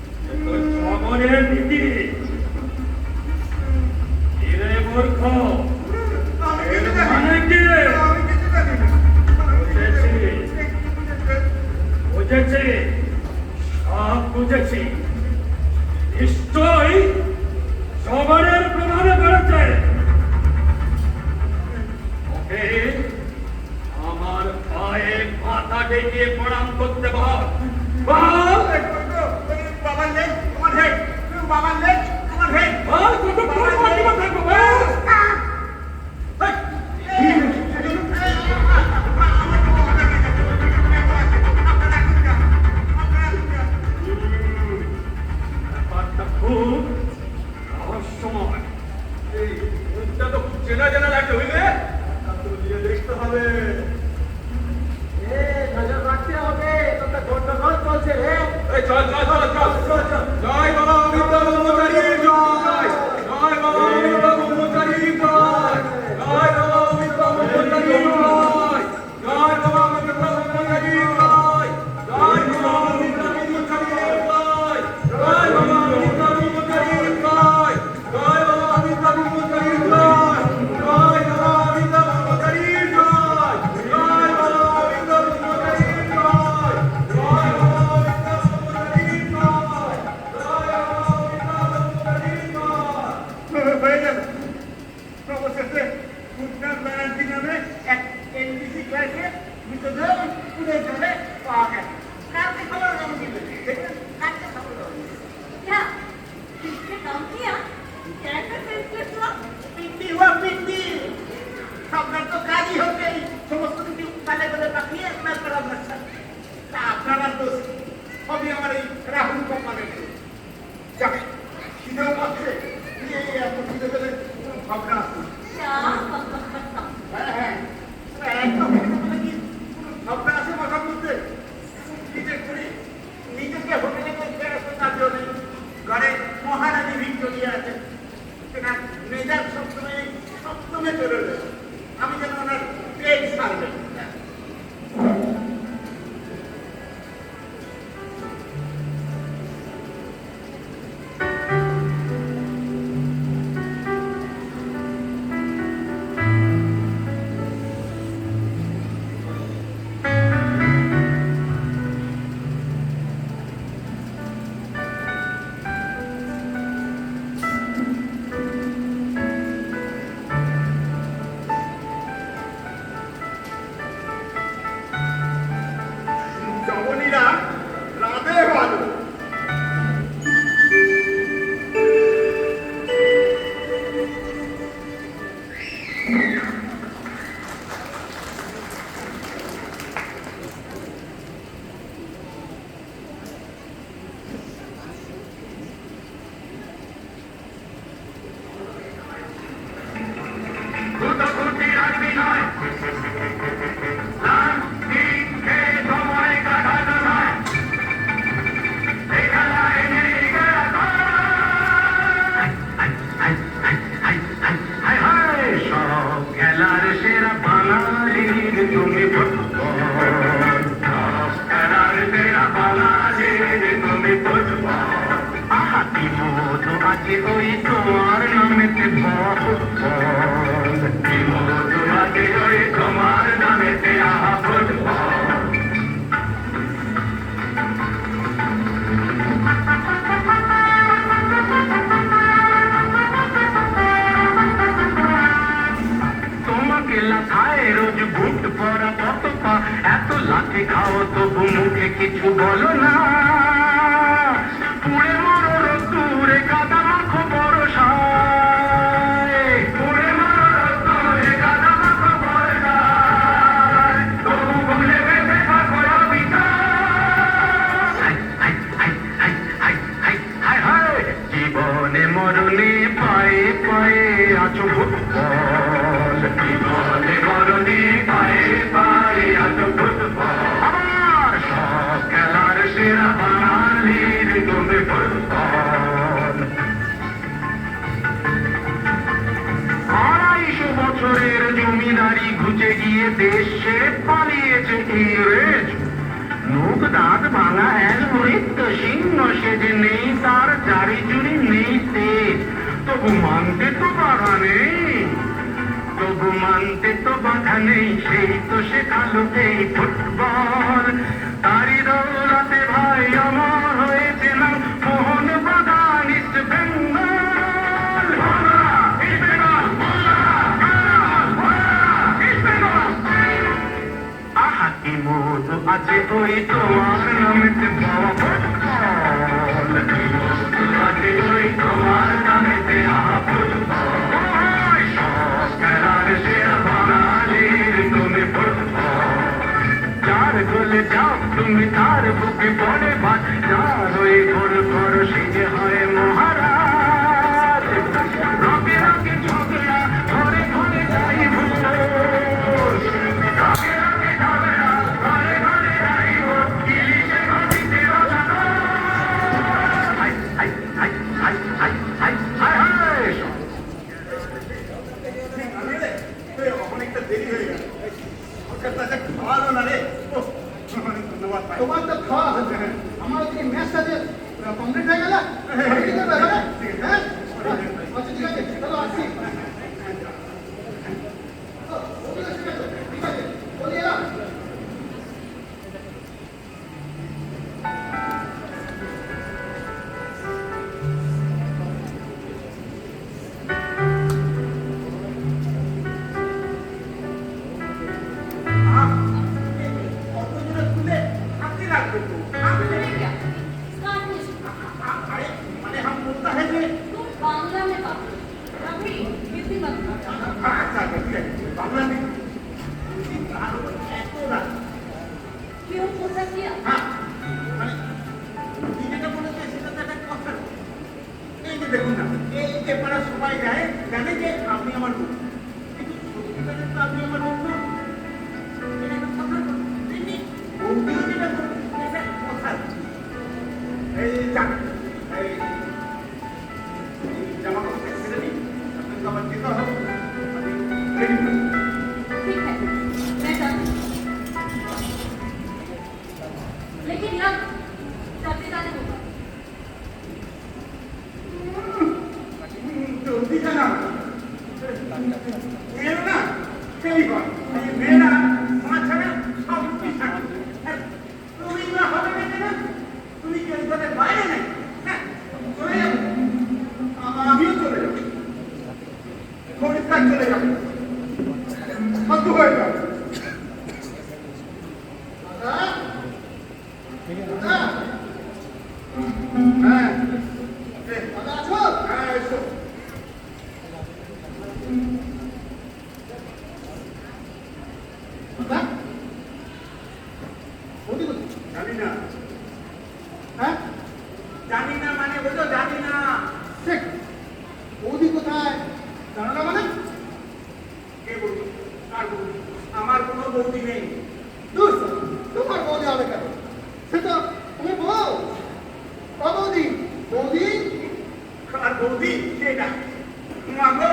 জগনের নীতি এরে মূর্খ এর মানে কি বুঝেছি সব বুঝেছি নিশ্চয়ই জগনের প্রভাবে বেড়েছে ওকে আমার পায়ে মাথা টেকে প্রণাম করতে বল বল বাবার লেগ তোমার হেড বাবার লেগ তোমার হেড বল কতক্ষণ মাটিতে থাকবো বল ব্যাপারটা খুব রহস্যময় এই মুখটা তো খুব চেনা চেনা লাগছে বুঝলে দেখতে হবে নজর রাখতে হবে তোমরা গন্ডগোল চলছে রে এই চল চল চল চল চল চল জয় বাবা অমিতা ব্রহ্মচারী জয় জয় বাবা অমিতা ব্রহ্মচারী জয় জয় বাবা অমিতা ব্রহ্মচারী জয় জয় বাবা অমিতা ব্রহ্মচারী জয় জয় বাবা অমিতা ব্রহ্মচারী জয় জয় বাবা অমিতা ব্রহ্মচারী জয় জয় বাবা অমিতা ব্রহ্মচারী জয় জয় বাবা অমিতা ব্রহ্মচারী জয় জয় বাবা অমিতা ব্রহ্মচারী জয় হয়ে গেল অবশেষে উদ্যান ব্যানার্জি নামে এক এনবিসি ক্লাসে মৃতদেহ পুড়ে জলে পাওয়া গেল কালকে খবর জমা দিলে দেখলেন কালকে খবর জমা দিলে क्या किसके काम किया कैसे फैसले हुआ পিন্ডি হুয়া পিন্ডি আপনার তো কাজই হচ্ছে এই সমস্ত কিছু কালে বলে পাঠিয়ে আপনার করা ভাষা তা আপনার আর দোষ কি? সবই আমার এই রাহুল কপালের দোষ। যাক খিদেও পাচ্ছে এই এত খিদে পেলে ভাবনা আসছে क्या হ্যাঁ হ্যাঁ একদম খিদে পেলে কি কোনো ভাবনা আছে মাথার মধ্যে ভরা পতাকা, এত লাঠি খাও তবু মুখে কিছু বলো না। পুড়ে মরো রোদ্দুরে কাদা মাখো বরসায়, পুড়ে মরো রোদ্দুরে কাদা মাখো বরসায়, তবু বলে বেঁচে থাকো অবিচার। High high high high high high high high, জীবনে মরণে পায়ে পায়ে আছো ফুটবল, জীবনে মরণে পায়ে পায়ে আছো ফুটবল। আমার সব খেলার সেরা বাঙালির তুমি ফুটবল। 250 বছরের জমিদারি ঘুচে গিয়ে দেশ ছেড়ে পালিয়েছে ইংরেজ। মুখ দাঁত ভাঙা এক মৃত্য সিংহ সেজে নেই তার জারি জুড়ি নেই তেজ, তবু মানতে তো বাধা নেই, তবু মানতে তো বাধা নেই, সেই তো শেখালো এই ফুটবল। তারি দৌলতে ভাই আমার হয়েছে না মোহন বাগান east Bengal. East Bengal, east Bengal. আহা কি মধু আছে ওই তোমার নামেতে পাওয়া ফুটবল, কি মধু আছে ওই তোমার নামেতে আহা ফুটবল। ওই সব খেলার সেরা বাঙালির তুমি ফুটবল। যার গোলে যাও তুমি তার বুকে পড়ে বাজ, যার ওই গোল করো সে যে হয় মহারাজ। রগে রগে ঝগড়া, ঘরে ঘরে যাই ভুল, রগে রগে ঝগড়া, ঘরে ঘরে যাই ভুল, ইলিশে নদীতে বাজানো। High high high high high high high high. অনেকটা দেরি হয়ে গেল, খাওয়ালো না রে। অনেক ধন্যবাদ ভাই। তোমার তো খাওয়া হচ্ছে, আমার ওদিকে ম্যাচটা যে কমপ্লিট হয়ে গেল। কি করবে এবারে? হ্যাঁ আচ্ছা ঠিক আছে, চলো আসছি। ঠিক আছে, বলি এলাম। অতজনে খুলে হাতে লাগবে তো। अरे मैंने हम बोलता है कि बांग्ला में बात अभी हिंदी मत अच्छा ठीक है बांग्ला में এত না क्यों पूछा किया হ্যাঁ মানে তুমি যেটা বলেছো সেটা তো একটা কথা। এই যে দেখুন না, এই যে পাড়া সবাই যায় জানে যে আপনি আমার বন্ধু, কিন্তু সত্যিকারের তো আপনি আমার বন্ধু। এটা একটা কথা না? এমনি বন্ধু যেটা বলছে সেটা কথা। এই যাক, এই জামা কাপড় ছেড়ে দিন, আপনাকে আবার যেতে হবে। আমি রেডি করি। ठीक है मैं जाऊँ लेकिन यार जल्दी जाने होगा জলদি জানা মেয়েরা না সেই হয়, এই মেয়েরা মা ছাড়া সব কিছু থাকে। আর তুমি না হবে না কেন? তুমি কি ওই ঘরের বাইরে নেই? হ্যাঁ চলে যাবো, আমিও চলে যাবো, খরিদ্দার চলে যাবো, সত্য হয়ে যাবে। হ্যাঁ দাদা আছো? হ্যাঁ এসো। দাদা? বৌদি কোথায়? জানি না, হ্যাঁ জানি না মানে বোঝো, জানি না। ঠিক, বৌদি কোথায় জানো না মানে? কে বলবো? কার বৌদি? আমার কোনো বৌদি নেই। দূর, তোমার বৌদি হবে কেন? সে তো তুমি বউ। ও বৌদি, বৌদি কার বৌদি? সেটা মা গো,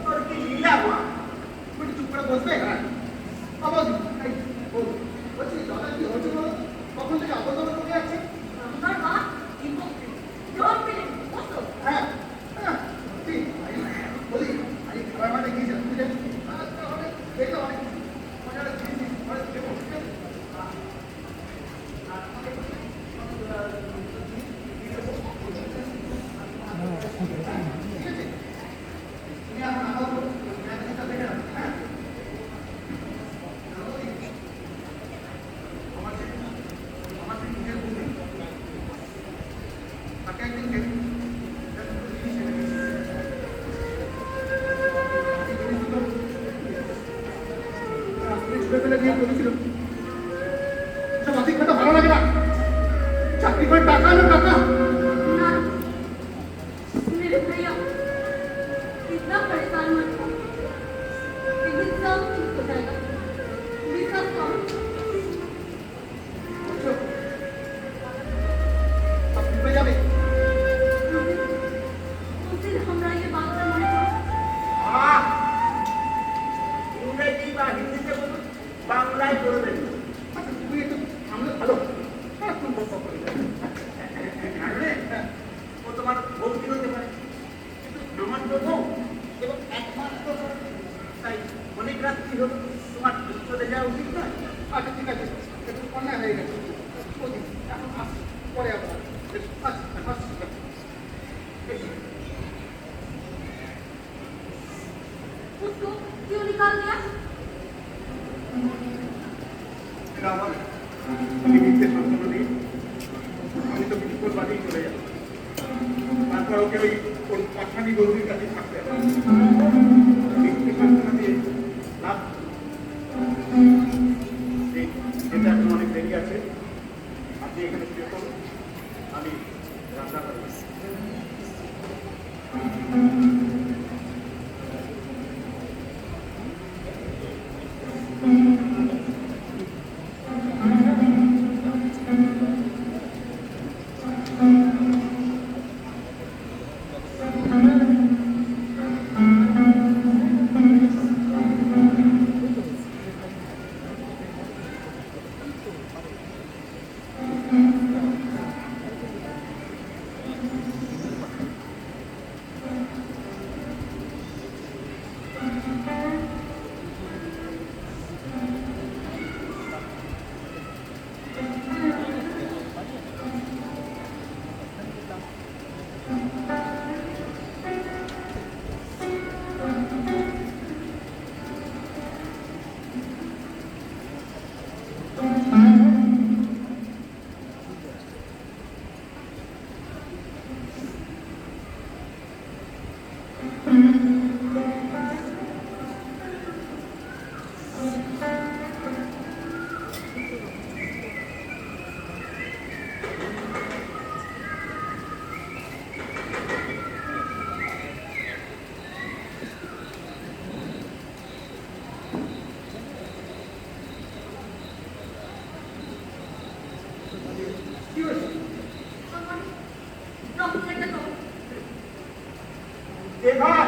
তোর কি লীলা মা? তুমি একটু চুপ করে বসবে। হ্যাঁ ও বৌদি, এই বৌদি বলছি দাদা কি হচ্ছে বলো? কখন থেকে আবদ্ধ করে যাচ্ছে? नंबर वन इनको डोर पे বসো হ্যাঁ হ্যাঁ ঠিক বলি আমি খাবার মানে গিয়েছি তুমি দেখো দেখো অনেক মজার জিনিস অনেক দেখো তুমি এখন আমার দেখে নাও হ্যাঁ ছুটে ফেলে দিয়ে চলেছিল। সব অধিকতা ভালো লাগে না। চাকরি করে টাকা না টাকা। ना मेरे भैया इतना परेशान मत हो, एक दिन सब ठीक हो जाएगा। विश्वास करो। अब डूबे जाবে। उस दिन हमरा ये बात का मन था। আহ! ইংরেজি বা হিন্দিতে বলুন, বাংলায় বলবেন। আচ্ছা, তুমি একটু সামনে ভালো। একদম বক বক করে যাবে। ও তোমার বৌদি হতে পারে, কিন্তু আমার তো বউ এবং একমাত্র বউ। তাই অনেক রাত্রি হলো, তোমার চলে যাওয়া উচিত নয়। আচ্ছা ঠিক আছে, একটু অন্যায় হয়ে গেছে। বৌদি, এখন আসি, পরে আবার আসি। আসি। उसको क्यों निकाल दिया? এটা আমার আমি মিথ্যে সান্ত্বনা দিই। আমি তো কিছুক্ষণ বাদেই চলে যাব। তারপর ওকে ওই কোন পাঠানি বৌদির কাছে থাকতে হবে। মিথ্যে সান্ত্বনা দিয়ে লাভ নেই। যেটা এখন অনেক দেরি আছে, আপনি এখানে শুয়ে করুন, আমি রান্না করব। কি হয়েছে? डॉक्टर को এ ভাই,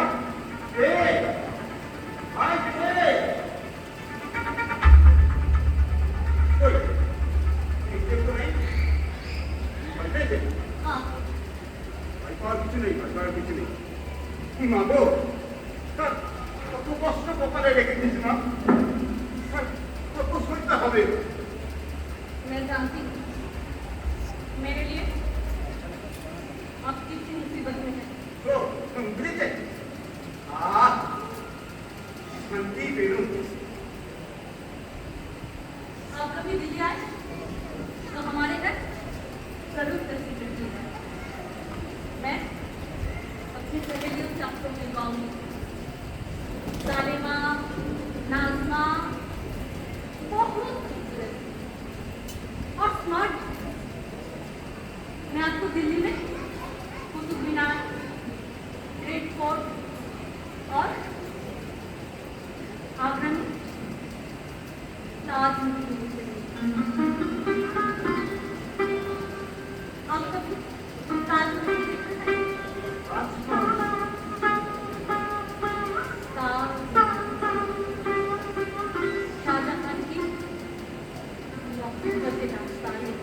এ ভাই, এ ওই এই তো নেই। ভয় পেয়েছে? हाँ ভয় পাওয়ার কিছু নেই, ভয় পাওয়ার কিছু নেই। কি মা গো, তা কত কষ্ট কপালে রেখে দিয়েছিলাম, কত সইতে হবে। मैं जानती हूँ मेरे लिए आप कितनी मुसीबत में हैं। তো বুঝেছে? আহ, শান্তি পেলুম। आप कभी दिल्ली आए तो हमारे घर जरूर तस्वीर रखिएगा। मैं अपनी सहेलियों से आपको मिलवाऊंगी। सालिमा, नाज़मा बहुत खूबसूरत और स्मार्ट। मैं आपको दिल्ली में कुतुब मीनार, रेड फोर्ट और आगरा में ताजमहल आप कभी ताजमहल देखा है? शाहजहां की नौकरी के राजधानी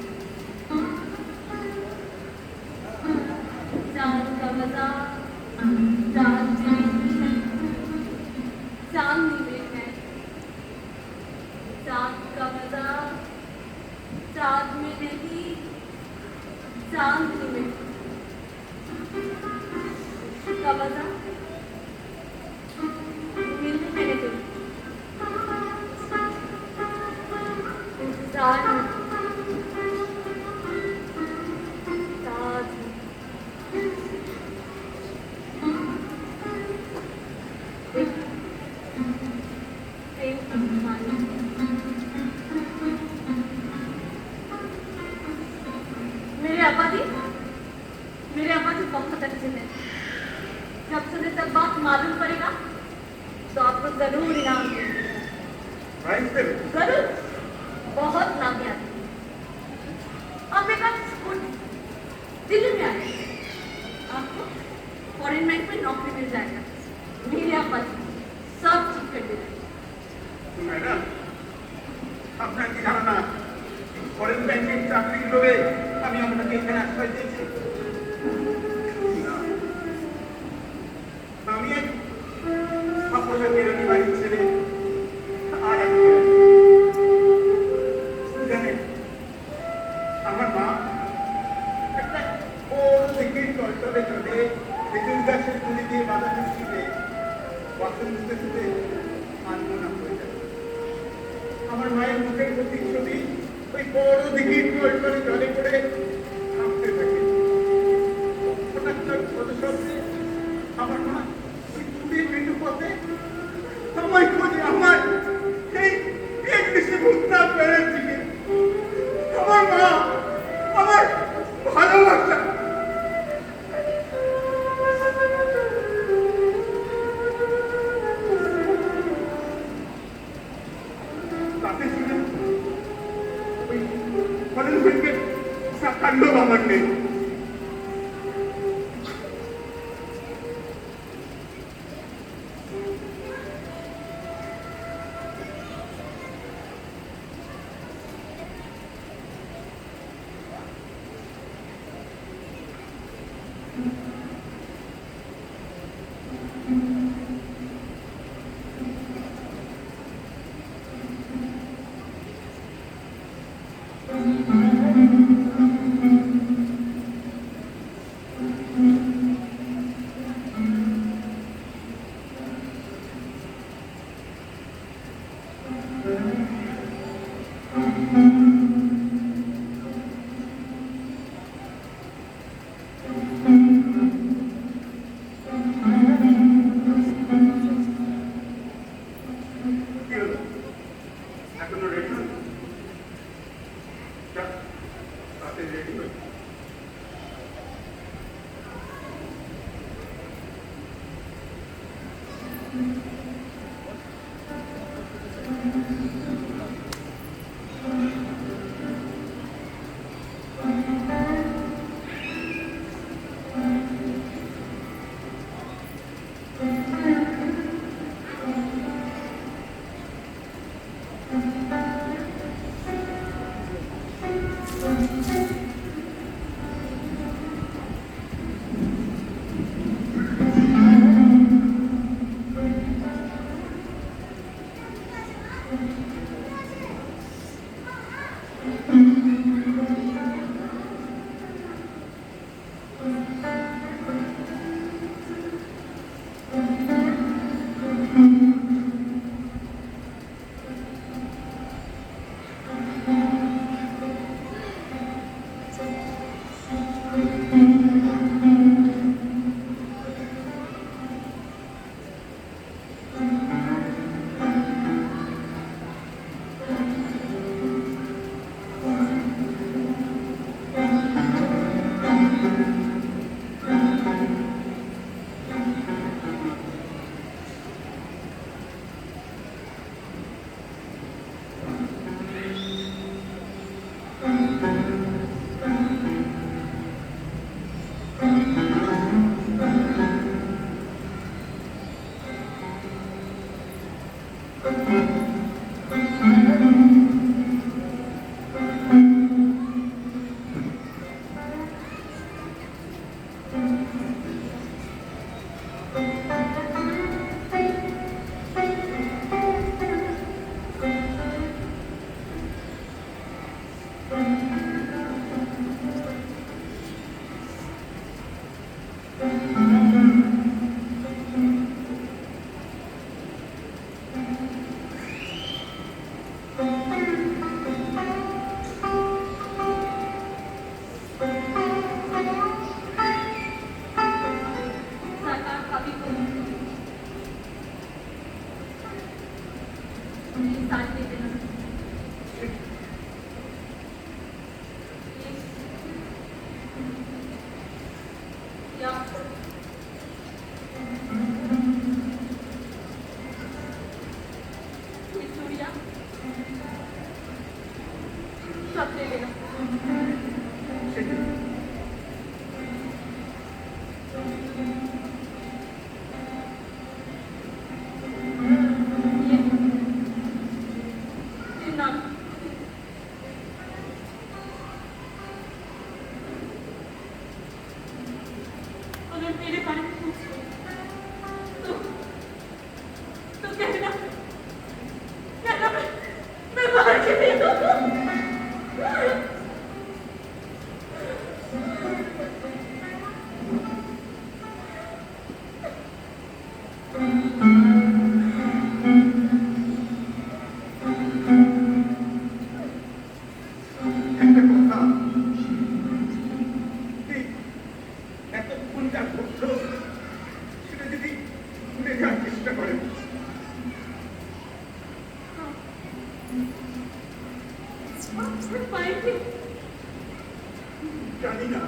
चांद का मजा चांदनी में है। चांद का मजा चांद में नहीं, चांदनी में का मजा मिलने में नहीं, इंतजार में, ताज में। प्रेम की कहानी साइंस देवे जरूर बहुत नामियात आप एक काम स्कूल दिल्ली में आए आपको फॉरेन बैंक में नौकरी मिल जाएगा मेरे आप सब ठीक कर देना ম্যাডাম আপনার কি ধারণা ফরেন ব্যাংকের চাকরির লোভে আমি আপনাকে এখানে আশ্রয় দিয়েছি না, আমি এক সাপোসের বিরোধী বাড়ির ছেলে আর এক জানেন আমার মা একটা বড় থেকে টলটলে চলে খেজুর গাছের গুলি দিয়ে বাধা বৃষ্টিতে বাসন ধুতে ধুতে আনমনা হয়ে যায় আমার মায়ের মুখের প্রতিচ্ছবি ওই বড় দিঘির টলটলে জলে পড়ে থামতে থাকে হঠাৎ করে ছোট শব্দে আমার মা ওই চুড়ি মেটু পথে আমায় খোঁজে আমার এই দেশে ভুক্তা পেরের দিকে আমার মা আমার ভালোবাসা তাতে শুনে ওই ফরেন ব্যাংকের কাণ্ড আমার নেই কি হলো এখনো রেডি হয়নি তাতে রেডি হয়ে सरकार कभी को साथ दे देना या ये चूड़ियाँ সাথে এলে না। সেটাই। না अगर मेरे बारे में पूछो तो कहना मैं बाहर के दे दूंगा। একটা কথা, এই এতক্ষণ যা ঘটলো সেটা যদি ভুলে যাওয়ার চেষ্টা করেন, पाएंगे জানি না।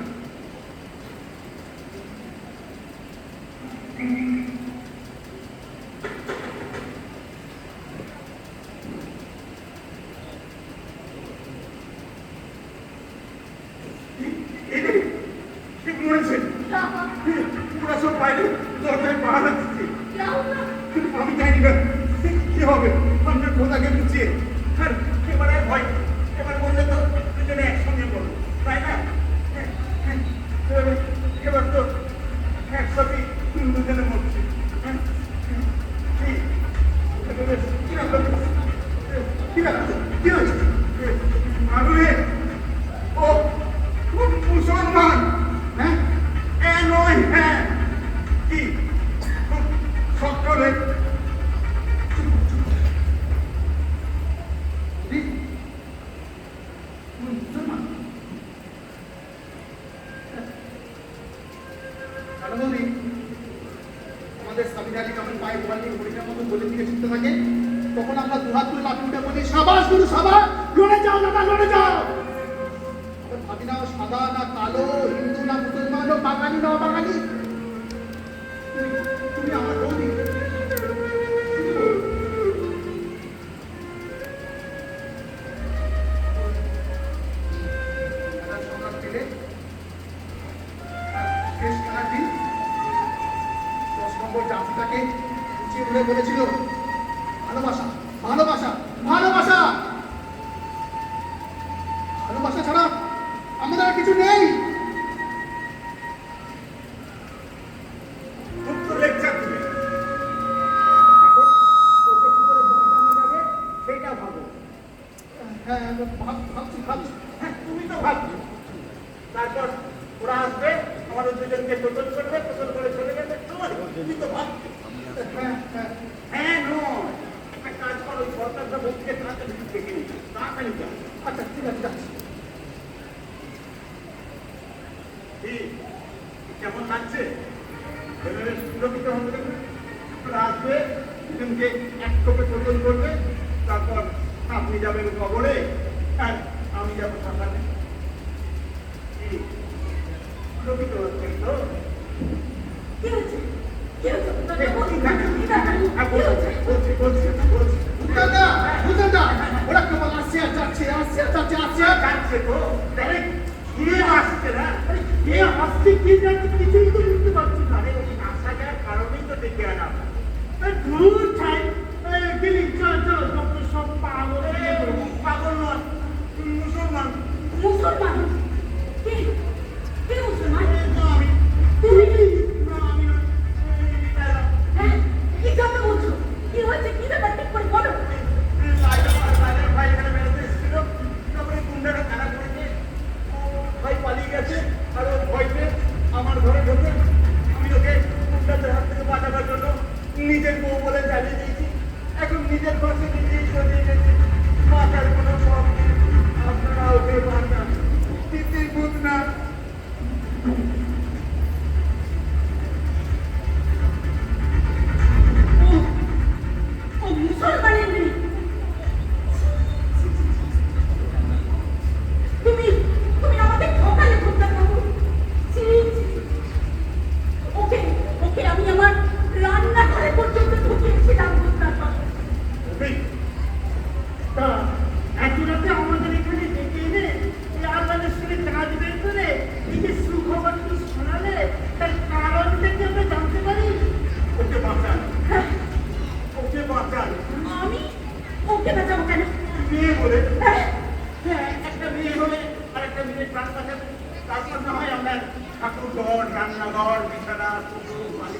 ওরা সব বাইরে দরজায় পাহারা দিচ্ছে। क्या होगा আমি জানি না কি হবে। আমরা খোদাকে বুঝিয়ে আর এবারে ভয়, এবার বললে তো দুজনে একসঙ্গে বলবো, তাই না? এবার তো একসাথে দুজনে মরছি। কি হয়েছে? আরে ও মুসলমান, হ্যাঁ নয়, হ্যাঁ কি সকলে আমাদের সাবিনারি যখন পায়ে বল নিয়ে হরিণের মতো বলে দিকে ছুটতে থাকে, তখন আমরা দুহাত তুলে লাফি উঠে বলি, সাবাস গুরু সাবাস, লড়ে যাও দাদা, লড়ে যাও। আমরা ভাবি না ও সাদা না কালো, হিন্দু না মুসলমান, ও বাঙালি না অবাঙালি। তুমি আমার বৌদি। সকাল থেকে শেষ খেলার দিন 10 নম্বর জাতিটাকে উঁচিয়ে উঠে বলেছিল, ভালোবাসা ভালোবাসা ভালোবাসা, ভালোবাসা ছাড়া আমাদের আর কিছু নেই। লেকচার দিবে, এখন ওকে কি করে বাঁচানো যাবে সেটা ভাবো। হ্যাঁ ভাবছি ভাবছি, হ্যাঁ তুমি তো ভাবছো। তারপর ওরা আসবে, আমাদের দুজনকে টোটল করবে, টোটল করে চলে যাবে, তুমি তো ভাবছো। হ্যাঁ হ্যাঁ হ্যাঁ নয়, একটা কাজ করো, সরকারটা ভর্তিকে তাড়াতাড়ি দেখে নিচ্ছি, তাড়াতাড়ি যাও। আচ্ছা ঠিক আছে, যাচ্ছি। কেমন লাগছে? এবারে সুরক্ষিত হবে, ওরা আসবে, দুজনকে এক কোপে টোটল করবে, তারপর আপনি যাবেন কবরে আর আমি যাবো শ্মশানে। সুরক্ষিত হচ্ছেন তো? क्या होता क्या होता ওরা কেবল আসছে আর যাচ্ছে, আসছে আর যাচ্ছে, আসছে আর যাচ্ছে তো। কে আসছে না? কে আসছে কে যাচ্ছে কিছুই তো বুঝতে পারছি না। আরে ওই আসা যাওয়ার কারণেই তো ডেকে আনা। দূর ছাই গেলি, চল চল, সব পাগল। পাগল নয়, মুসলমান। मुसलमान के मुसलमान আমি তুমি না, আমি নয়। হ্যাঁ কি কথা বলছো? কি হয়েছে? কি ব্যাপার ঠিক করে বলো। লাইলার ভাই এখানে বেড়াতে এসেছিল, তারপরে গুন্ডারা তাড়া করেছে, ভাই পালিয়ে গেছে, আর ওর ভয়তে আমার ঘরে ঢোকে। আমি ওকে গুন্ডাদের হাত থেকে বাঁচাবার জন্য নিজের বউ বলে জ্বালিয়ে দিয়েছি। এখন নিজের ঘর থেকে নিজেই সরিয়ে গেছে। হলে হ্যাঁ একটা মেয়ে হলে আর একটা মেয়ের প্রাণ বাঁচাবে, তারপর না হয় আপনার ঠাকুর ঘর, রান্নাঘর, বিছানা, পুজো, বাড়ি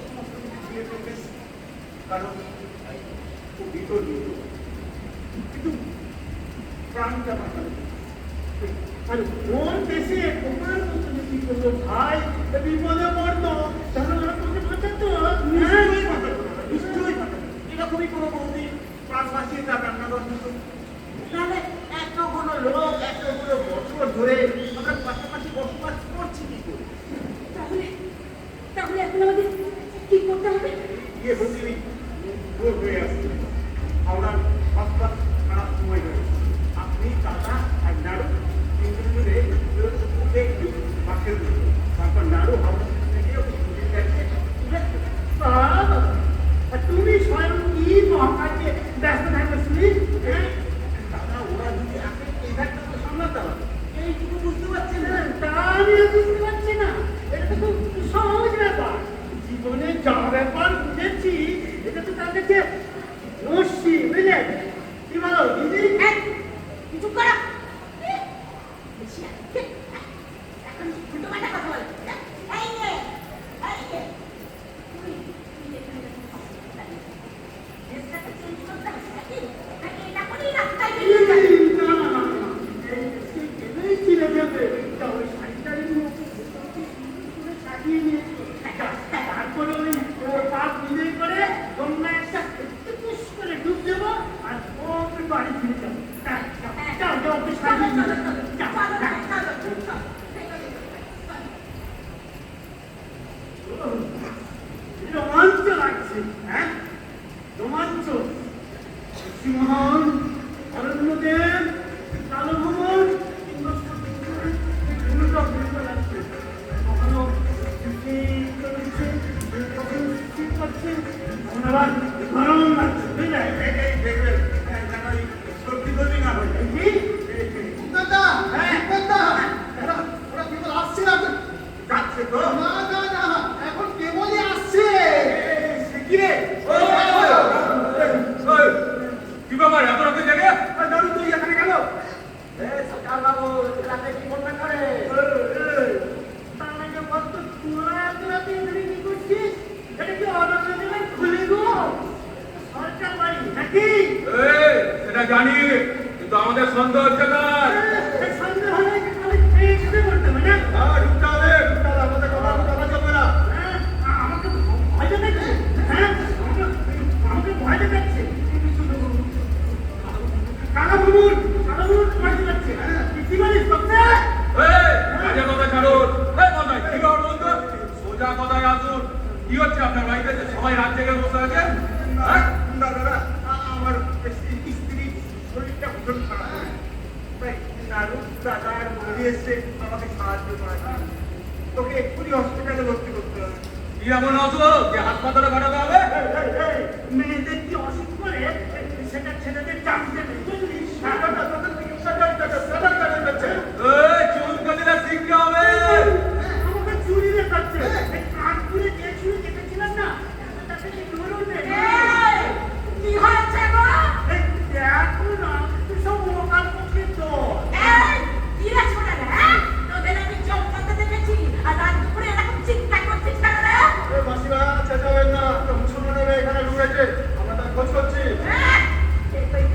সমস্ত কিছু দিয়ে ফেলবেন। কারণ ভিতর কিন্তু প্রাণটা বাঁচাবে। আর কোন দেশে তোমার মতো যদি কোনো ভাই বিপদে পড়তো তাহলে ওরা তোকে বাঁচাতো? নিশ্চয়ই বাঁচাতো, নিশ্চয়ই বাঁচাতো। এরকমই কোনো বৌদি প্রাণ বাঁচিয়ে তার রান্নাঘর দিত। তাহলে এতগুলো লোক এতগুলো বছর ধরে আমরা পাশাপাশি বসবাস করছি কি করে? তাহলে তাহলে এখন আমাদের কি করতে হবে? ইয়ে বৌদি ভোর হয়ে আসছে, আমরা সস্তার খারাপ সময় হয়ে গেছে। আপনি দাদা আর নাড়ু তিনজন মিলে একটু পাশের দিকে, তারপর নাড়ু হাওড়া থেকে আর তুমি স্বয়ং কি মহাকাশে ব্যস্ত থাকবে শুনি? হ্যাঁ দাদা ওরা যদি আসে এই ব্যাগটা তো সামলাতে হবে, এইটুকু বুঝতে পারছি না। তা আমিও বুঝতে পারছি না, এটা তো খুব সহজ ব্যাপার। জীবনে যা ব্যাপার বুঝেছি এটা তো তার কাছে নস্যি, বুঝলে? কি বলো দিদি? এই, কিছু করো। বেশি আছে। এখন উল্টোপাল্টা কথা বলে। এই নে, এই নে। তুই এখানে ড্রেসটা তো চেঞ্জ করতে হবে নাকি? নাকি এটা করেই রাস্তায় বেরিয়ে যাবে? না না না না, এই ছিঁড়ে দেবে, তা ওই শাড়িটারই করে সাজিয়ে নিয়েছি। তারপরে ওই পা ভিজে করে গঙ্গা একটা টুকুস করে ডুব দেবো আর ওকে বাড়ি ফিরে যাবো। যাও যাও ওকে সাজিয়ে নিয়ে যাও। রোমাঞ্চ লাগছে, হ্যাঁ রোমাঞ্চ। সিংহন, অরণ্যদেব, কালো ভ্রমণ লাগছে। কখনো করছে, কখনো আবার গরম লাগছে, বুঝলে? দেখবেন সর্দি গরমি না হয়ে যায়। দাদা, দাদা, ওরা কেবল আসছে না তো? যাচ্ছে তো না না না, এখন কেবলই আসছে। কি রে? কি ব্যাপার এত রাতে জেগে? দাদু তুই এখানে গেল? সরকার বাবু রাতে কি করবে করে? তার আগে বলতো তোরা এত রাতে এখানে কি করছিস? এটা কি অরণ্যদেবের খুলে গো? সরকার বাড়ি নাকি? এই, সেটা জানি, কিন্তু আমাদের সন্দেহ হচ্ছে কার? সন্দেহ হলে কি তাহলে এই শুরু করতে হবে না? ঢুকতে হবে। দাদা, আমাদের কথা বলা যাবে না। হ্যাঁ, আমাকে ভয় দেখাচ্ছে, হ্যাঁ আমাকে ভয় দেখাচ্ছে। কালো ভ্রমণ ভয় দেখাচ্ছে। কি বলিস বক্তা? এই, বাজে কথা ছাড়ুন। এই কথায় কি ব্যাপার বলুন তো? সোজা কথায় আসুন। কি হচ্ছে আপনার বাড়িতে যে সবাই রাত জেগে বসে আছে? হ্যাঁ? দাদা আমার স্ত্রীর শরীরটা ভীষণ খারাপ, তাই নাড়ু দাদার বৌদি এসে আমাকে সাহায্য করার জন্য। তোকে এক্ষুনি হসপিটালে ভর্তি করতে হবে। কি এমন অসুখ যে হাসপাতালে পাঠাতে হবে? মেয়েদের কি অসুখ করে সেটা ছেলেদের জানতে নেই, বুঝলিস? এই, চুলকে দিলে শিখতে হবে। আমাকে চুরি দেখাচ্ছে। এই কানপুরে যে চুরি দেখেছিলাম না, তাতে কি ধরুন নেই। এই, কি হয়েছে গো? এই দেখো না, সব লোকাল পক্ষের দল। এই, কিরা ছোটা রে, হ্যাঁ? তোদের আমি জল করতে দেখেছি, আর রাত দুপুরে এরকম চিৎকার করছিস কেন রে? মাসিমা চেঁচাবেন না, শুনুন এখানে ঢুকেছে, আমরা তার খোঁজ করছি। হ্যাঁ? এই তো এই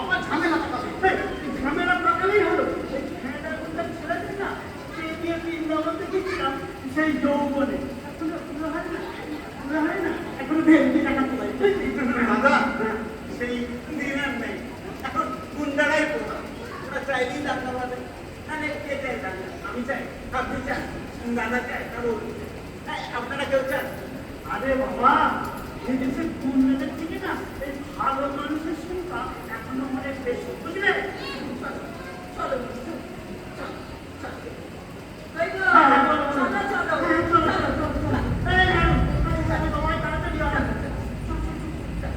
আমার ঝামেলা পাকাবে। এই ঝামেলা পাকালেই হলো। এই ছেলেটা ছেলেদের না, সে দিয়ে বৃন্দাবন দেখেছিলাম, সেই যৌবনে। এখনো হয় না, এখনো ভেন্দি টাকা তোলাই। দাদা সেই দিন আর নেই, এখন গুন্ডারাই পোকা। ওরা চাইলেই দাঙ্গা বাঁধে। তাহলে কে চাই দাঙ্গা? আমি চাই, আপনি চান, দাদা চাই, আপনারা কেউ চান? আরে বাবা, এই দেশের গুন্ডাদের থেকে না এই ভালো মানুষের সংখ্যা এখনো অনেক বেশি, বুঝলে? চলো এই তো,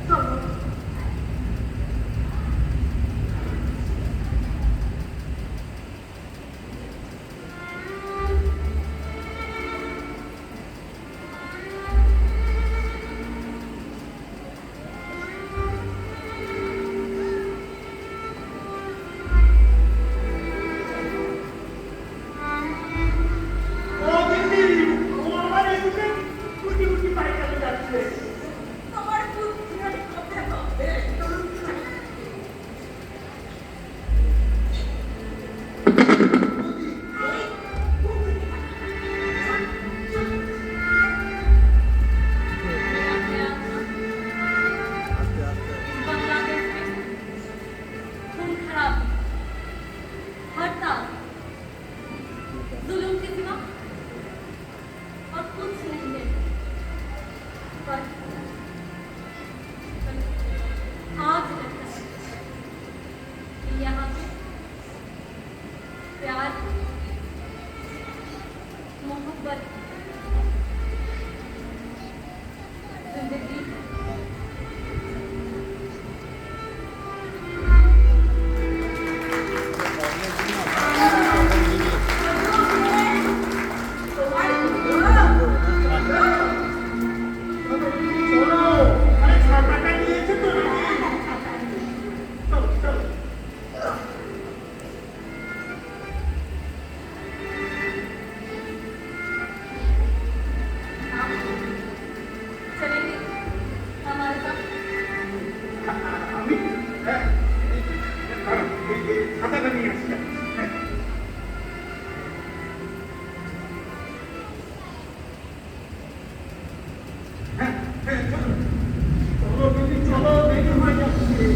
চলো ও দিদি, ও আমার এদিকে গুটি গুটি পায়ে চলে যাচ্ছে। তোমার বুদ্ধি আর কবে হবে? बांग्लादेश में खून खराबी, हड़ताल, जुल्म के सिवा और कुछ नहीं है। पर आज लगता है कि यहाँ पे प्यार, मोहब्बत, जिंदगी চলো, আরে ছাতাটা নিয়েছে তো নাকি? চলো চলো। चलेंगे हमारे साथ। আমি খাতাটা নিয়ে আসছি। চলো দিদি, চলো, দেরি হয়ে যাচ্ছে।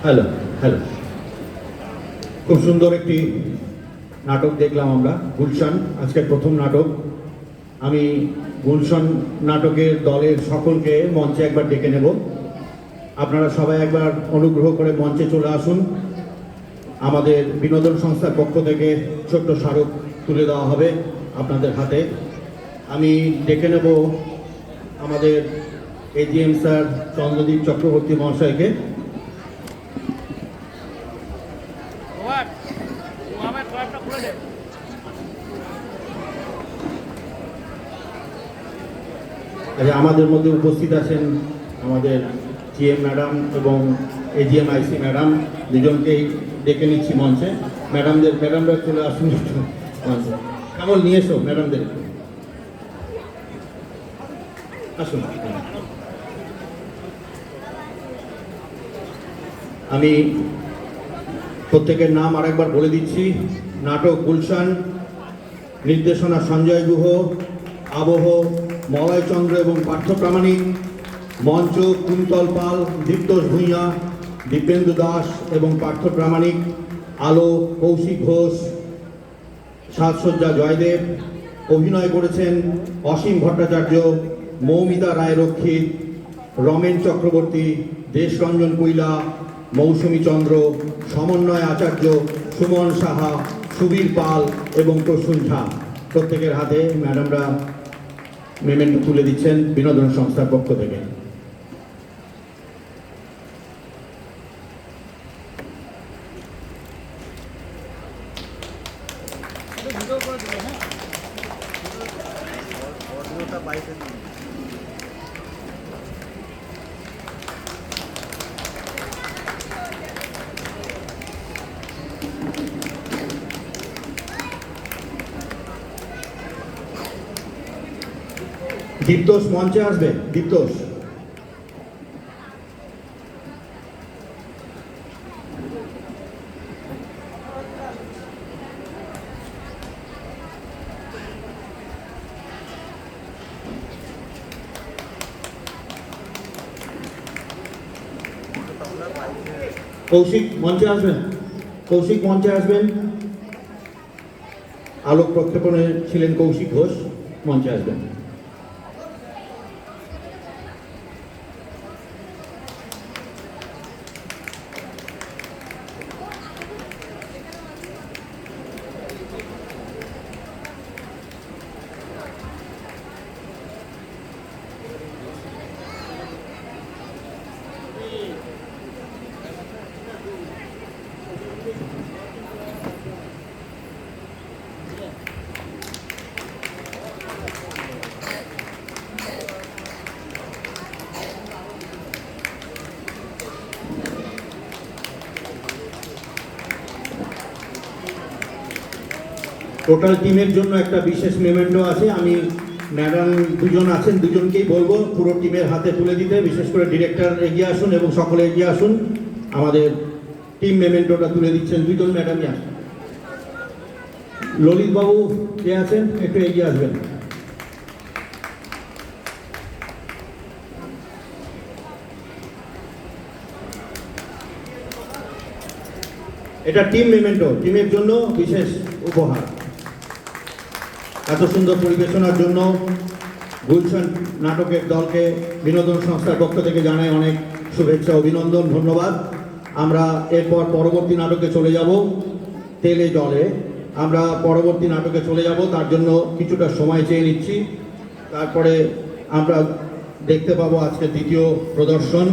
হ্যালো হ্যালো, খুব সুন্দর একটি নাটক দেখলাম আমরা, গুলশান, আজকের প্রথম নাটক। আমি গুলশান নাটকের দলের সকলকে মঞ্চে একবার ডেকে নেব। আপনারা সবাই একবার অনুগ্রহ করে মঞ্চে চলে আসুন। আমাদের বিনোদন সংস্থার পক্ষ থেকে ছোট্ট স্মারক তুলে দেওয়া হবে আপনাদের হাতে। আমি ডেকে নেব আমাদের এজিএম স্যার চন্দ্রদীপ চক্রবর্তী মহাশয়কে। আমাদের মধ্যে উপস্থিত আছেন আমাদের জিএম ম্যাডাম এবং এজিএম আইসি ম্যাডাম, দুজনকেই ডেকে নিচ্ছি মঞ্চে। ম্যাডামরা চলে আসুন একটু মঞ্চে। কেমন নিয়ে এসো ম্যাডামদের, আসুন। আমি প্রত্যেকের নাম আরেকবার বলে দিচ্ছি। নাটক গুলশান, নির্দেশনা সঞ্জয় গুহ, আবহ মলয় চন্দ্র এবং পার্থ প্রামাণিক, মঞ্চ কুন্তল পাল, দীপ্তোষ ভূঁইয়া, দীপেন্দু দাস এবং পার্থ প্রামাণিক, আলো কৌশিক ঘোষ, সাজসজ্জা জয়দেব। অভিনয় করেছেন অসীম ভট্টাচার্য, মৌমিতা রায়রক্ষিত, রমেন চক্রবর্তী, দেশরঞ্জন কৈলা, মৌসুমী চন্দ্র, সমন্বয় আচার্য, সুমন সাহা, সুবীর পাল এবং প্রসূন ঝা। প্রত্যেকের হাতে ম্যাডামরা মেমেন্টো তুলে দিচ্ছেন বিনোদন সংস্থার পক্ষ থেকে। দীপ্তোষ মঞ্চে আসবে। দীপ্তোষ, কৌশিক মঞ্চে আসবেন। কৌশিক মঞ্চে আসবেন। আলোক প্রক্ষেপণে ছিলেন কৌশিক ঘোষ, মঞ্চে আসবেন। টোটাল টিমের জন্য একটা বিশেষ মেমেন্টো আছে। আমি ম্যাডাম দুজন আছেন, দুজনকেই বলবো পুরো টিমের হাতে তুলে দিতে। বিশেষ করে ডিরেক্টর এগিয়ে আসুন এবং সকলে এগিয়ে আসুন। আমাদের টিম মেমেন্টোটা তুলে দিচ্ছেন দুজন ম্যাডামই আসুন। ললিত বাবু কে আছেন, একটু এগিয়ে আসবেন। এটা টিম মেমেন্টো, টিমের জন্য বিশেষ উপহার। এত সুন্দর পরিবেশনার জন্য গুলশান নাটকের দলকে বিনোদন সংস্থার পক্ষ থেকে জানাই অনেক শুভেচ্ছা, অভিনন্দন, ধন্যবাদ। আমরা এরপর পরবর্তী নাটকে চলে যাব, তেলে জলে। আমরা পরবর্তী নাটকে চলে যাব, তার জন্য কিছুটা সময় চেয়ে নিচ্ছি। তারপরে আমরা দেখতে পাবো আজকে দ্বিতীয় প্রদর্শন।